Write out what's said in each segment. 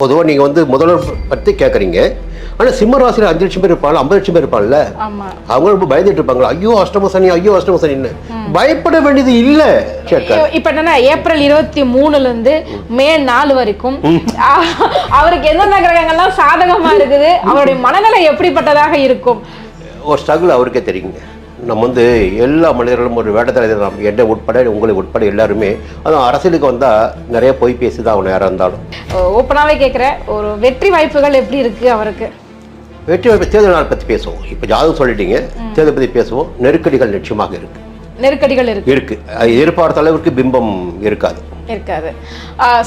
பொதுவாக நீங்கள் வந்து முதல்வர் பற்றி கேட்குறீங்க. ஆனால் சிம்ம ராசியில் 5 லட்சம் பேர் இருப்பாங்க, 50 லட்சம் பேர் இருப்பாங்கல்ல, அவங்க ரொம்ப பயந்துட்டு இருப்பாங்களா, ஐயோ அஷ்டம சனி, ஐயோ அஷ்டம சனின்னு. பயப்பட வேண்டியது இல்லை. இப்ப என்னன்னா ஏப்ரல் 23 மே 4 வரைக்கும் அவருக்கு எந்தெந்த கிரகங்கள்லாம் சாதகமா இருக்குது, அவருடைய மனநிலை எப்படிப்பட்டதாக இருக்கும்? ஒரு ஸ்ட்ரகிள் அவருக்கே தெரியுங்க. நம்ம வந்து எல்லா மனிதர்களும் ஒரு வேட்டத்தலைவர், நம்ம என்ன உட்பட உங்களை உட்பட எல்லாருமே அதுவும் அரசியலுக்கு வந்தால் நிறைய போய் பேசி தான் அவனை யாராக இருந்தாலும். ஓப்பனாகவே கேட்குறேன், ஒரு வெற்றி வாய்ப்புகள் எப்படி இருக்கு அவருக்கு? வெற்றி வாய்ப்பு தேர்தல் நாள் பற்றி பேசுவோம். இப்போ ஜாதகம் சொல்லிட்டீங்க, தேர்தல் பற்றி பேசுவோம். நெருக்கடிகள் நிச்சயமாக இருக்கு. நெருக்கடிகள் இருக்கு. எதிர்பார்த்த அளவுக்கு பிம்பம் இருக்காது.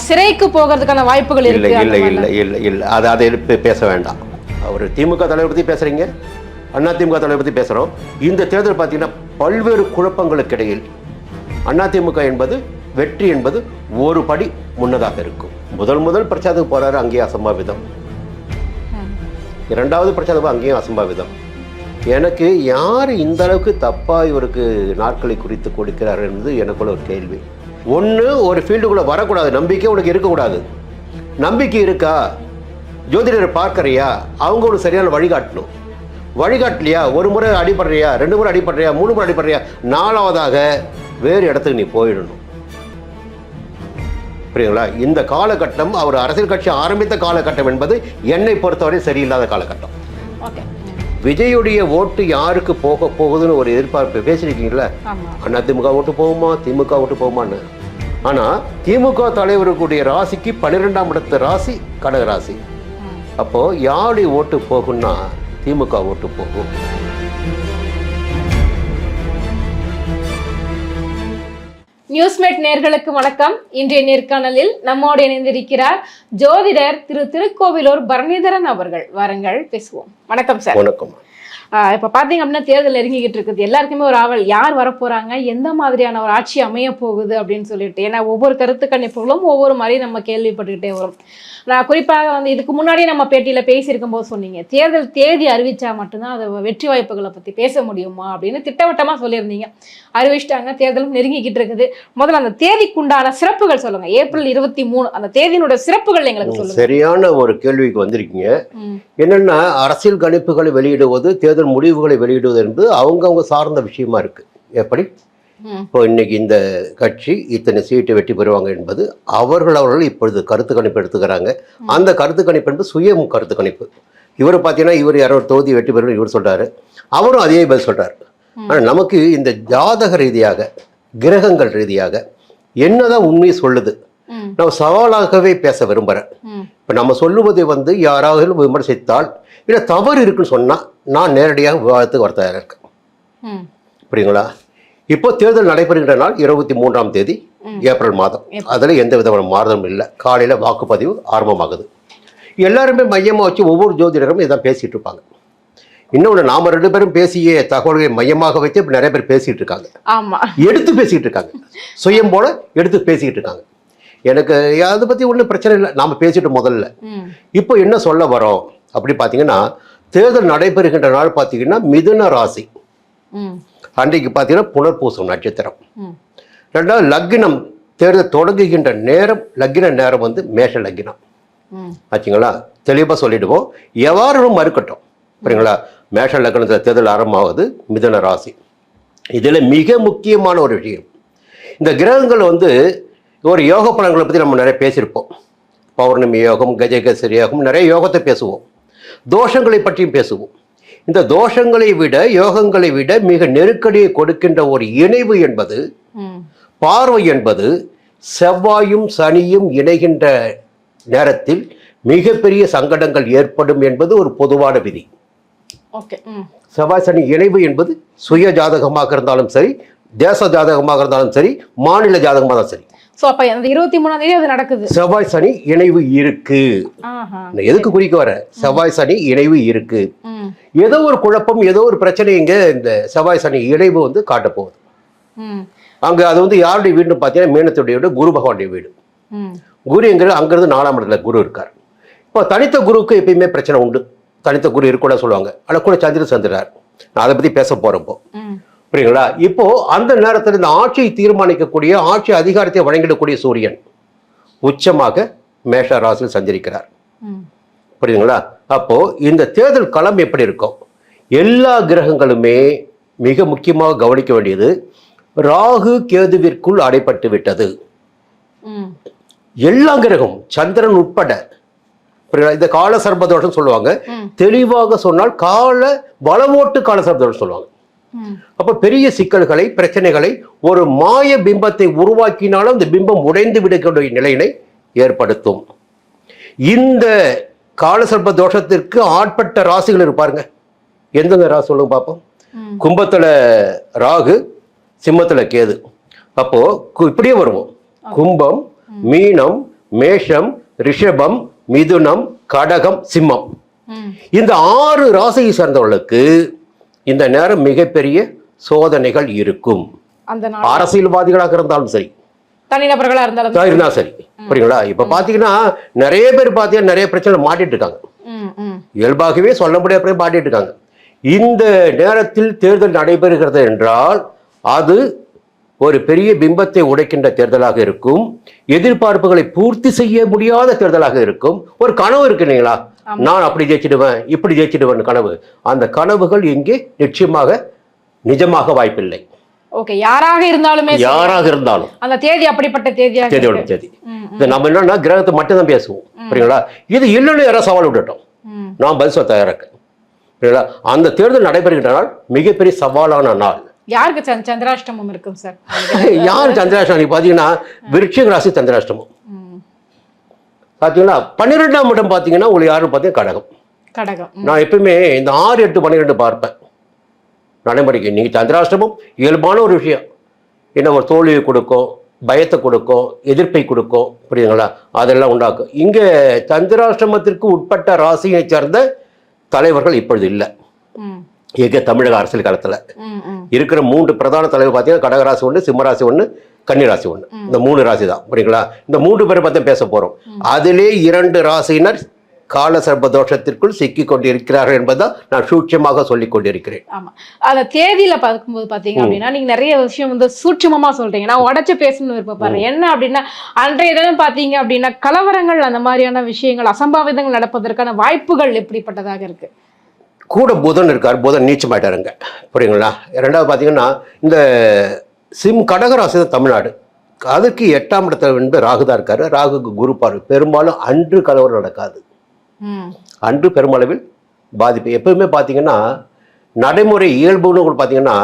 சிறைக்கு போகிறதுக்கான வாய்ப்புகள் இல்லை இல்லை இல்லை இல்லை இல்லை அதை பேச வேண்டாம். அவர் திமுக தலைவர் பற்றி பேசுறீங்க, அதிமுக தலைவர் பற்றி பேசுகிறோம். இந்த தேர்தல் பார்த்தீங்கன்னா பல்வேறு குழப்பங்களுக்கு இடையில் அதிமுக என்பது வெற்றி என்பது ஒரு படி முன்னதாக இருக்கும். முதல் பிரச்சாரத்துக்கு போறாரு, அங்கேயும் அசம்பாவிதம். இரண்டாவது பிரச்சாரம் அங்கேயும் அசம்பாவிதம். எனக்கு யார் இந்த அளவுக்கு தப்பா இவருக்கு நாட்களை குறித்து கொடுக்கிறார் என்பது எனக்குள்ள ஒரு கேள்வி. ஒன்று, ஒரு ஃபீல்டுக்குள்ளே வரக்கூடாது, நம்பிக்கை உனக்கு இருக்கக்கூடாது. நம்பிக்கை இருக்கா, ஜோதிடரை பார்க்கறியா, அவங்க ஒரு சரியான வழிகாட்டணும். வழிகாட்டலையா, ஒரு முறை அடிபடுறியா, 2 முறை அடிபடுறியா, 3 முறை அடிபடுறியா, 4வதாக வேறு இடத்துக்கு நீ போயிடணும். புரியுங்களா? இந்த காலகட்டம் அவர் அரசியல் கட்சி ஆரம்பித்த காலகட்டம் என்பது என்னை பொறுத்தவரை சரியில்லாத காலகட்டம். விஜயுடைய ஓட்டு யாருக்கு போக போகுதுன்னு ஒரு எதிர்பார்ப்பு பேசியிருக்கீங்களா? அதிமுக ஓட்டு போகுமா, திமுக ஓட்டு போகுமான்னு. ஆனால் திமுக தலைவருக்குடைய ராசிக்கு 12ஆம் இடத்து ராசி கடக ராசி. அப்போ யாருடைய ஓட்டு போகும்னா திமுக ஓட்டு போகும். நியூஸ்மேட் நேர்களுக்கு வணக்கம். இன்றைய நேர்காணலில் நம்மோடு இணைந்திருக்கிறார் ஜோதிடர் திருக்கோவிலூர் பரணிதரன் அவர்கள். வாருங்கள் பேசுவோம். வணக்கம் சார். வணக்கம். இப்ப பாத்தீங்க அப்படின்னா தேர்தல் நெருங்கிக்கிட்டு இருக்குது. எல்லாருக்குமே ஒரு ஆவல், யார் வரப்போறாங்க, எந்த மாதிரியான ஒரு ஆட்சி அமைய போகுது அப்படின்னு சொல்லிட்டு. ஏன்னா ஒவ்வொரு கருத்து கணிப்புகளும் ஒவ்வொரு மாதிரி நம்ம கேள்விப்பட்டுக்கிட்டே வரும். நான் குறிப்பாக வந்து இதுக்கு முன்னாடி நம்ம பேட்டியில பேசியிருக்கும் போது சொன்னீங்க, தேர்தல் தேதி அறிவிச்சா மட்டும்தான் அதை வெற்றி வாய்ப்புகளை பத்தி பேச முடியுமா அப்படின்னு திட்டவட்டமா சொல்லியிருந்தீங்க. அறிவிச்சிட்டாங்க, தேர்தலும் நெருங்கிக்கிட்டு இருக்குது. முதல்ல அந்த தேதிக்குண்டான சிறப்புகள் சொல்லுங்க. ஏப்ரல் 23 அந்த தேதியினுடைய சிறப்புகள் எங்களுக்கு சொல்லுங்க. சரியான ஒரு கேள்விக்கு வந்திருக்கீங்க. என்னன்னா அரசியல் கணிப்புகளை வெளியிடுவது, தேர்தல் முடிவுகளை வெளியிடுவது என்பது அவங்கவுங்க சார்ந்த விஷயமா இருக்கு. எப்படி இப்போ இன்னைக்கு இந்த கட்சி இத்தனை சீட்டு வெற்றி பெறுவாங்க என்பது அவர்கள் இப்பொழுது கருத்து கணிப்பு எடுத்துக்கிறாங்க. அந்த கருத்து கணிப்பு என்பது சுய கருத்து கணிப்பு. இவர் பார்த்தீங்கன்னா இவர் 200 தொகுதி வெற்றி பெறும் இவர் சொல்றாரு, அவரும் அதே பதில் சொல்றாரு. ஆனால் நமக்கு இந்த ஜாதக ரீதியாக கிரகங்கள் ரீதியாக என்னதான் உண்மையை சொல்லுது நம்ம சவாலாகவே பேச விரும்புகிறேன். இப்போ நம்ம சொல்லுவதை வந்து யாராவது விமர்சித்தால் இல்லை தவறு இருக்குன்னு சொன்னால் நான் நேரடியாக விவாதத்துக்கு வரத்தயாராக இருக்கேன். புரியுங்களா? இப்போ தேர்தல் நடைபெறுகின்ற நாள் 23ஆம் தேதி ஏப்ரல் மாதம். அதில் எந்த விதமான மாறுதலும் இல்லை. காலையில் வாக்குப்பதிவு ஆரம்பமாகுது. எல்லாருமே மையமாக வச்சு ஒவ்வொரு ஜோதிடரும் இதான் பேசிகிட்டு இருப்பாங்க. இன்னொன்று, நாம 2 பேரும் பேசிய தகவல்களை மையமாக வச்சு இப்போ நிறைய பேர் பேசிகிட்டு இருக்காங்க. எடுத்து பேசிக்கிட்டு இருக்காங்க, சுயம் போல எடுத்து பேசிக்கிட்டு இருக்காங்க. எனக்கு அதை பற்றி ஒன்றும் பிரச்சனை இல்லை, நாம் பேசிட்டு முதல்ல. இப்போ என்ன சொல்ல வரோம் அப்படி பார்த்தீங்கன்னா, தேர்தல் நடைபெறுகின்ற நாள் பார்த்தீங்கன்னா மிதுன ராசி. அன்றைக்கு பார்த்தீங்கன்னா புனர்பூசம் நட்சத்திரம். 2வது லக்னம், தேர்தல் தொடங்குகின்ற நேரம் லக்ன நேரம் வந்து மேஷ லக்னம். ஆச்சுங்களா? தெளிவாக சொல்லிடுவோம், எவ்வாறு மறுக்கட்டும். சரிங்களா? மேஷ லக்னத்தில் தேர்தல் ஆரம்பமாவது மிதுன ராசி. இதில் மிக முக்கியமான ஒரு விஷயம், இந்த கிரகங்கள் வந்து ஒரு யோக பலன்களை பற்றி நம்ம நிறைய பேசியிருப்போம். பௌர்ணமி யோகம், கஜகேசரி யோகம், நிறைய யோகத்தை பேசுவோம். தோஷங்களை பற்றியும் பேசுவோம். இந்த தோஷங்களை விட யோகங்களை விட மிக நெருக்கடியை கொடுக்கின்ற ஒரு இணைவு என்பது பார்வை என்பது செவ்வாயும் சனியும் இணைகின்ற நேரத்தில் மிகப்பெரிய சங்கடங்கள் ஏற்படும் என்பது ஒரு பொதுவான விதி. செவ்வாய் சனி இணைவு என்பது சுய ஜாதகமாக இருந்தாலும் சரி, தேச ஜாதகமாக இருந்தாலும் சரி, மாநில ஜாதகமாக இருந்தாலும் சரி. அந்த 23ஆம் தேதி அது நடக்குது. செவ்வாய் சனி இணைவு இருக்கு. எதுக்கு குறிக்க வர, செவ்வாய் சனி இணைவு இருக்கு. ஏதோ ஒரு குழப்பம், ஏதோ ஒரு பிரச்சனை இங்க இந்த செவ்வாய் சனி இணைவு வந்து காட்ட போகுது. அங்க அது வந்து யாருடைய வீடுன்னு பார்த்தீங்கன்னா மீனத்துடைய வீடு, குரு பகவானுடைய வீடு. குரு எங்கிறது அங்கிருந்து 4ஆம் இடத்துல குரு இருக்கார். இப்போ தனித்த குருவுக்கு எப்பயுமே பிரச்சனை உண்டு. தனித்த குரு இருக்கூட சொல்லுவாங்க, ஆனால் கூட சந்திரன் சந்திரார். நான் அதை பத்தி பேச போறப்போ புரியுங்களா? இப்போ அந்த நேரத்தில் இந்த ஆட்சியை தீர்மானிக்கக்கூடிய, ஆட்சி அதிகாரத்தை வழங்கிடக்கூடிய சூரியன் உச்சமாக மேஷ ராசியில் சஞ்சரிக்கிறார். புரியுதுங்களா? அப்போ இந்த தேர்தல் களம் எப்படி இருக்கும்? எல்லா கிரகங்களுமே மிக முக்கியமாக கவனிக்க வேண்டியது, ராகு கேதுவிற்குள் அடைப்பட்டு விட்டது. எல்லா கிரகம், சந்திரன் உட்பட. இந்த கால சர்பதோஷம் சொல்லுவாங்க. தெளிவாக சொன்னால் கால வளவோட்டு கால சர்பதோஷம் சொல்லுவாங்க. அப்ப பெரிய சிக்கல்களை, பிரச்சனைகளை, ஒரு மாய பிம்பத்தை உருவாக்கினாலும் அந்த பிம்பம் உடைந்து விடக்கூடிய நிலையினை ஏற்படுத்தும். இந்த காலசர்ப்ப தோஷத்திற்கு ஆட்பட்ட ராசிகள் இருப்பாருங்க. எந்தெந்த ராசி சொல்லுங்க பார்ப்போம். கும்பத்துல ராகு, சிம்மத்துல கேது. அப்போ இப்படியே வருவோம். கும்பம், மீனம், மேஷம், ரிஷபம், மிதுனம், கடகம், சிம்மம். இந்த 6 ராசியை சேர்ந்தவர்களுக்கு இந்த நேரம் மிகப்பெரிய சோதனைகள் இருக்கும். அரசியல்வாதிகளாக இருந்தாலும் சரி, தனிநபர்களா இருந்தாலும் சரி. புரியுங்களா? இப்ப பாத்தீங்கன்னா நிறைய பேர் பாத்தீங்கன்னா நிறைய பிரச்சனை மாட்டிட்டு இருக்காங்க. இயல்பாகவே சொல்ல முடியாத மாட்டிட்டு இருக்காங்க. இந்த நேரத்தில் தேர்தல் நடைபெறுகிறது என்றால் அது ஒரு பெரிய பிம்பத்தை உடைக்கின்ற தேர்தலாக இருக்கும். எதிர்பார்ப்புகளை பூர்த்தி செய்ய முடியாத தேர்தலாக இருக்கும். ஒரு கனவு இருக்கு இல்லைங்களா, நான் அப்படி ஜெயிச்சிடுவேன், இப்படி ஜெயிச்சிடுவேன் கனவு. அந்த கனவுகள் இங்கே நிச்சயமாக நிஜமாக வாய்ப்பில்லை. ஓகே, யாராக இருந்தாலும் அந்த தேதி அப்படிப்பட்ட தேதியோட தேதி. இது நம்ம என்னன்னா கிரகத்தை மட்டும் தான் பேசுவோம். புரியுங்களா? இது இல்லைன்னு யாராவது சவால் விட்டுட்டோம், நான் பதில் சொல்ல தயாராக்க. புரியுங்களா? அந்த தேர்தல் நடைபெறுகின்ற நாள் மிகப்பெரிய சவாலான நாள். யாருக்கு சந்திராஷ்டமம் இருக்கும் சார்? யாரு சந்திராஷ்டமம் பாத்தீங்கன்னா விருச்சிக ராசி சந்திராஷ்டமம். பாத்தீங்கன்னா 12ஆம் இடம் பாத்தீங்கன்னா உங்களுக்கு யாரும் பாத்தீங்கன்னா கடகம். நான் எப்பவுமே இந்த 6, 8, 12 பார்ப்பேன் நடைமுறைக்கு. நீங்க சந்திராஷ்டமம் இயல்பான ஒரு விஷயம். என்ன, ஒரு தோல்வியை கொடுக்கும், பயத்தை கொடுக்கும், எதிர்ப்பை கொடுக்கும். புரியுதுங்களா? அதெல்லாம் உண்டாக்கும். இங்க சந்திராஷ்டமத்திற்கு உட்பட்ட ராசியை சேர்ந்த தலைவர்கள் இப்பொழுது இல்லை. எங்க தமிழக அரசியல் காலத்துல இருக்கிற 3 பிரதான தலைவர் பார்த்தீங்கன்னா கடகராசி ஒன்று, சிம்மராசி ஒன்று, கன்னிராசி ஒன்று. இந்த 3 ராசி தான். புரியுங்களா? இந்த 3 பேரை பத்தி பேச போறோம். அதிலே 2 ராசியினர் கால சர்ப்ப தோஷத்திற்குள் சிக்கி கொண்டிருக்கிறார்கள் என்பதான் நான் சூட்சமாக சொல்லிக் கொண்டிருக்கிறேன். ஆமா, அந்த தேதியில பார்க்கும்போது பாத்தீங்க அப்படின்னா நீங்க நிறைய விஷயம் சூட்சமா சொல்றீங்க. நான் உடச்சு பேசணும்னு விருப்பப்படுறேன். என்ன அப்படின்னா அன்றைய தினம் பாத்தீங்க அப்படின்னா கலவரங்கள், அந்த மாதிரியான விஷயங்கள், அசம்பாவிதங்கள் நடப்பதற்கான வாய்ப்புகள் எப்படிப்பட்டதாக இருக்கு? கூட புதன் இருக்கார், புதன் நீச்சமாயிட்டாருங்க. புரியுங்களா? 2வது பாத்தீங்கன்னா இந்த கடகராசி தான் தமிழ்நாடு. அதுக்கு 8ஆம் இடத்துல வந்து ராகுதான் இருக்காரு. ராகுக்கு குரு பார்வை. பெரும்பாலும் அன்று கலவரம் நடக்காது. அன்று பெருமளவில் பாதிப்பு. எப்பவுமே பார்த்தீங்கன்னா நடைமுறை இயல்புன்னு பார்த்தீங்கன்னா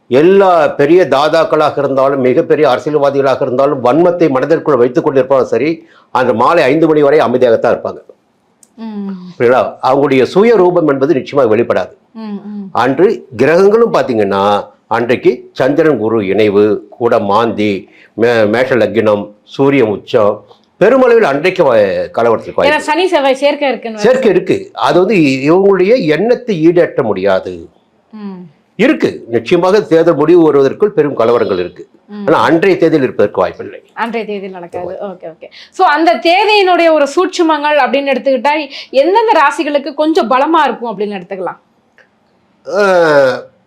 எல்லா பெரிய தாதாக்களாக இருந்தாலும், மிகப்பெரிய அரசியல்வாதிகளாக இருந்தாலும், வன்மத்தை மனதிற்குள் வைத்துக் கொண்டிருப்பாலும் சரி, அந்த மாலை 5 மணி வரை அமைதியாகத்தான் இருப்பாங்க. அவங்களுடைய சுய ரூபம் என்பது நிச்சயமாக வெளிப்படாது. அன்று கிரகங்களும் பார்த்தீங்கன்னா அன்றைக்கு சந்திரன் குரு இணைவு, கூட மாந்தி, மேஷ லக்னம், சூரிய உச்சம், பெருமளவில் அன்றைக்கு கலவரத்துக்கு சனி செவ்வாய் சேர்க்கை இருக்கு. அது வந்து இவங்களுடைய எண்ணத்தை ஈடேற்ற முடியாது இருக்கு. நிச்சயமாக தேர்தல் முடிவு வருவதற்குள் பெரும் கலவரங்கள் இருக்கு. ஆனா அன்றைய தேதியில் இருப்பதற்கு வாய்ப்பில்லை. அன்றைய தேதியில் நடக்காது. Okay okay. சோ அந்த தேதியினுடைய ஒரு சூட்சுமங்கள் அப்படின்னு எடுத்துக்கிட்டா எந்தெந்த ராசிகளுக்கு கொஞ்சம் பலமா இருக்கும் அப்படின்னு எடுத்துக்கலாம்?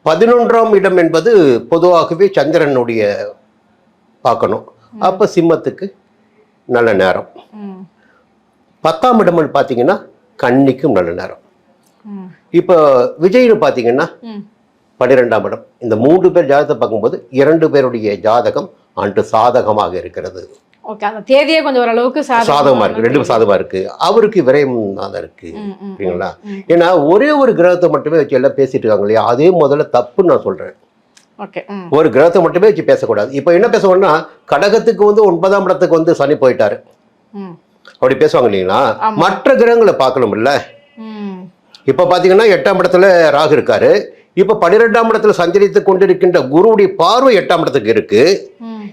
11ஆம் இடம் என்பது பொதுவாகவே சந்திரனுடைய பார்க்கணும். அப்ப சிம்மத்துக்கு நல்ல நேரம். 10ஆம் இடம் பார்த்தீங்கன்னா கன்னிக்கும் நல்ல நேரம். இப்போ விஜய்னு பார்த்தீங்கன்னா 12ஆம் இடம். இந்த 3 பேர் ஜாதகத்தை பார்க்கும்போது 2 பேருடைய ஜாதகம் அன்று சாதகமாக இருக்கிறது. ஓகே, அந்த தேதியே கொஞ்சம் ஓரளவுக்கு சாதகமா இருக்கு. 2 சாதகமா இருக்கு. அவருக்கு விரயம் தான் இருக்கு. சரிங்களா? ஏன்னா ஒரே ஒரு கிரகத்தை மட்டுமே வச்சு எல்லாம் பேசிட்டு இருக்காங்க இல்லையா? அதே முதல்ல தப்புன்னு நான் சொல்றேன். ஒரு கிரகத்தை மட்டுமே வச்சு பேசக்கூடாது. இப்ப என்ன பேசணும்னா கடகத்துக்கு வந்து 9ஆம் இடத்துக்கு வந்து சனி போயிட்டாரு அப்படி பேசுவாங்க இல்லைங்களா? மற்ற கிரகங்களை பார்க்கணும் இல்ல. இப்ப பாத்தீங்கன்னா 8ஆம் இடத்துல ராகு இருக்காரு. இப்ப 12ஆம் இடத்துல சஞ்சரித்து கொண்டிருக்கின்ற குருவுடைய பார்வை 8ஆம் இடத்துக்கு இருக்கு.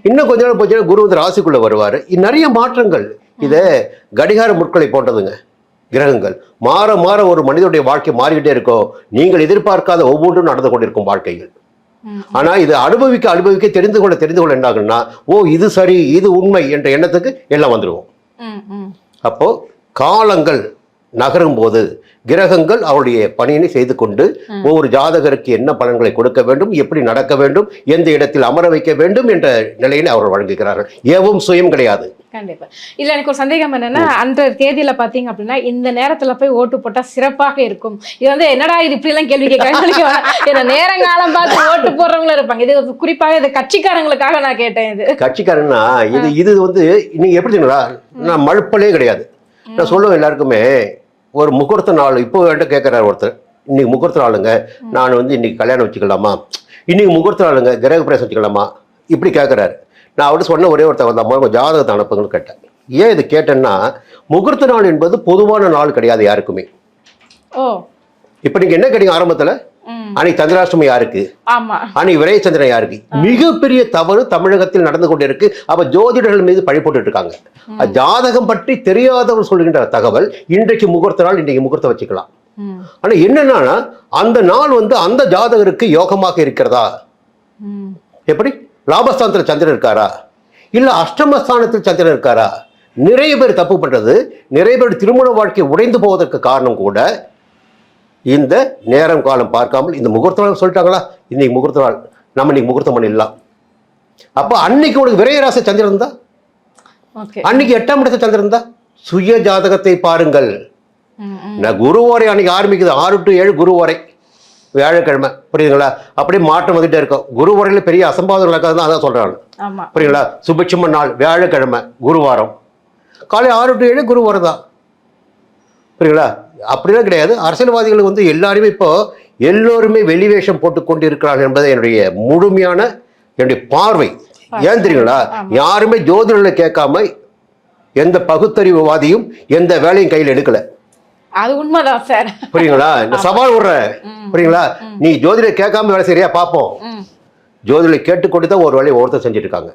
இன்னும் கொஞ்ச நாள் போச்சு குரு வந்து ராசிக்குள்ள வருவாரு. நிறைய மாற்றங்கள். இத கடிகார முட்களை போன்றதுங்க கிரகங்கள். மாற மாற ஒரு மனிதனுடைய வாழ்க்கை மாறிக்கிட்டே இருக்கும். நீங்கள் எதிர்பார்க்காத ஒவ்வொன்றும் நடந்து கொண்டிருக்கும் வாழ்க்கைகள். ஆனா இது அனுபவிக்க தெரிந்து கொள்ள என்ன ஆகுன்னா, ஓ இது சரி, இது உண்மை என்ற எண்ணத்துக்கு எல்லாம் வந்துடுவோம். அப்போ காலங்கள் நகரும் போது கிரகங்கள் அவருடைய பணியினை செய்து கொண்டு ஒவ்வொரு ஜாதகருக்கு என்ன பலன்களை கொடுக்க வேண்டும், எப்படி நடக்க வேண்டும், எந்த இடத்தில் அமர வைக்க வேண்டும் என்ற நிலையில அவர் வழங்குகிறார்கள். ஏவும் சுயம் கிடையாது. கண்டிப்பா. இல்ல எனக்கு ஒரு சந்தேகம் என்னன்னா, அன்றைய தேதியில பாத்தீங்க அப்படின்னா இந்த நேரத்துல போய் ஓட்டு போட்டா சிறப்பாக இருக்கும். இது வந்து என்னடா இது இப்படி எல்லாம் கேள்வி கேட்கறாங்க. நேரங்காலம் பார்த்து ஓட்டு போடுறவங்களும் இருப்பாங்க. இது குறிப்பாக இது கட்சிக்காரங்களுக்காக நான் கேட்டேன். இது கட்சிக்காரன்னா இது வந்து நீங்க எப்படி தெரியுங்களா, நான் மழுப்பலே கிடையாது. நான் சொல்லுவேன் எல்லாருக்குமே, ஒரு முகூர்த்த நாள் இப்போ என்கிட்ட கேட்கிறாரு ஒருத்தர், இன்னைக்கு முகூர்த்த நாளுங்க, நான் வந்து இன்னைக்கு கல்யாணம் வச்சுக்கலாமா, இன்னைக்கு முகூர்த்த நாளுங்க கிரக பிரவேசம் வச்சுக்கலாமா, இப்படி கேட்குறாரு. நான் அவர்கிட்ட சொன்ன ஒரே ஒருத்தர் வந்த மாதிரி ஜாதகத்தை அனுப்புங்கன்னு கேட்டேன். ஏன் இது கேட்டேன்னா, முகூர்த்த நாள் என்பது பொதுவான நாள் கிடையாது யாருக்குமே. இப்ப நீங்க என்ன கேட்டீங்க ஆரம்பத்துல, அன்னைக்கு சந்திராஷ்டமி யாருக்கு, அன்னைக்கு விரைச்சந்திரன் யாருக்கு? மிகப்பெரிய தவறு தமிழகத்தில் நடந்து கொண்டு இருக்கு. அப்ப ஜோதிடர்கள் மீது பழி போட்டு இருக்காங்க. ஜாதகம் பற்றி தெரியாதவர் சொல்கின்ற தகவல், இன்றைக்கு முகூர்த்த நாள், இன்றைக்கு முகூர்த்தம் வச்சுக்கலாம். ஆனா என்னன்னா, அந்த நாள் வந்து அந்த ஜாதகருக்கு யோகமாக இருக்கிறதா, எப்படி லாபஸ்தானத்தில் சந்திரன் இருக்காரா, இல்ல அஷ்டமஸ்தானத்தில் சந்திரன் இருக்காரா? நிறைய பேர் தப்பு பண்றது, நிறைய பேர் திருமண வாழ்க்கை உடைந்து போவதற்கு காரணம் கூட இந்த நேரம் காலம் பார்க்காமல், இந்த முகூர்த்த நாள் சொல்லிட்டாங்களா, இன்னைக்கு முகூர்த்த நாள், நம்ம இன்னைக்கு முகூர்த்தம் பண்ணிடலாம். அப்ப அன்னைக்கு உனக்கு விரையராசி சந்திரன் தான், அன்னைக்கு 8ஆம் இடத்துல சந்திரன் தான். சுய ஜாதகத்தை பாருங்கள். குரு ஓரை அன்னைக்கு ஆரம்பிக்குது, 6 to 7 குரு ஓரை, வியாழக்கிழமை, புரியுதுங்களா? அப்படியே மாற்றம் வந்துட்டே இருக்கும். குரு ஓரையில பெரிய அசம்பாதம் நடக்காது தான், அதான் சொல்றாங்க, புரியுங்களா? சுபிட்சம நாள் வியாழக்கிழமை, குருவாரம், காலை 6 to 7 குருவாரம் தான், புரியுங்களா? அப்படிலாம் கிடையாது. அரசியல்வாதிகள் வந்து எல்லாருமே இப்போ எல்லோருமே வெளிவேஷம் போட்டுக்கொண்டு இருக்கிறார்கள் என்பது என்னுடைய முழுமையான என்னுடைய பார்வை. ஏன் தெரியுங்களா? யாருமே ஜோதிடர்களை கேட்காம எந்த பகுத்தறிவுவாதியும் எந்த வேலையும் கையில் எடுக்கல. அது உண்மைதான் சார், புரியுங்களா? இந்த சவால் விடுறேன், புரியுங்களா? நீ ஜோதிடரை கேட்காம வேலை சரியா பார்ப்போம். ஜோதிடரை கேட்டுக்கொண்டு தான் ஒரு வேலையை ஒருத்தர் செஞ்சுட்டு இருக்காங்க.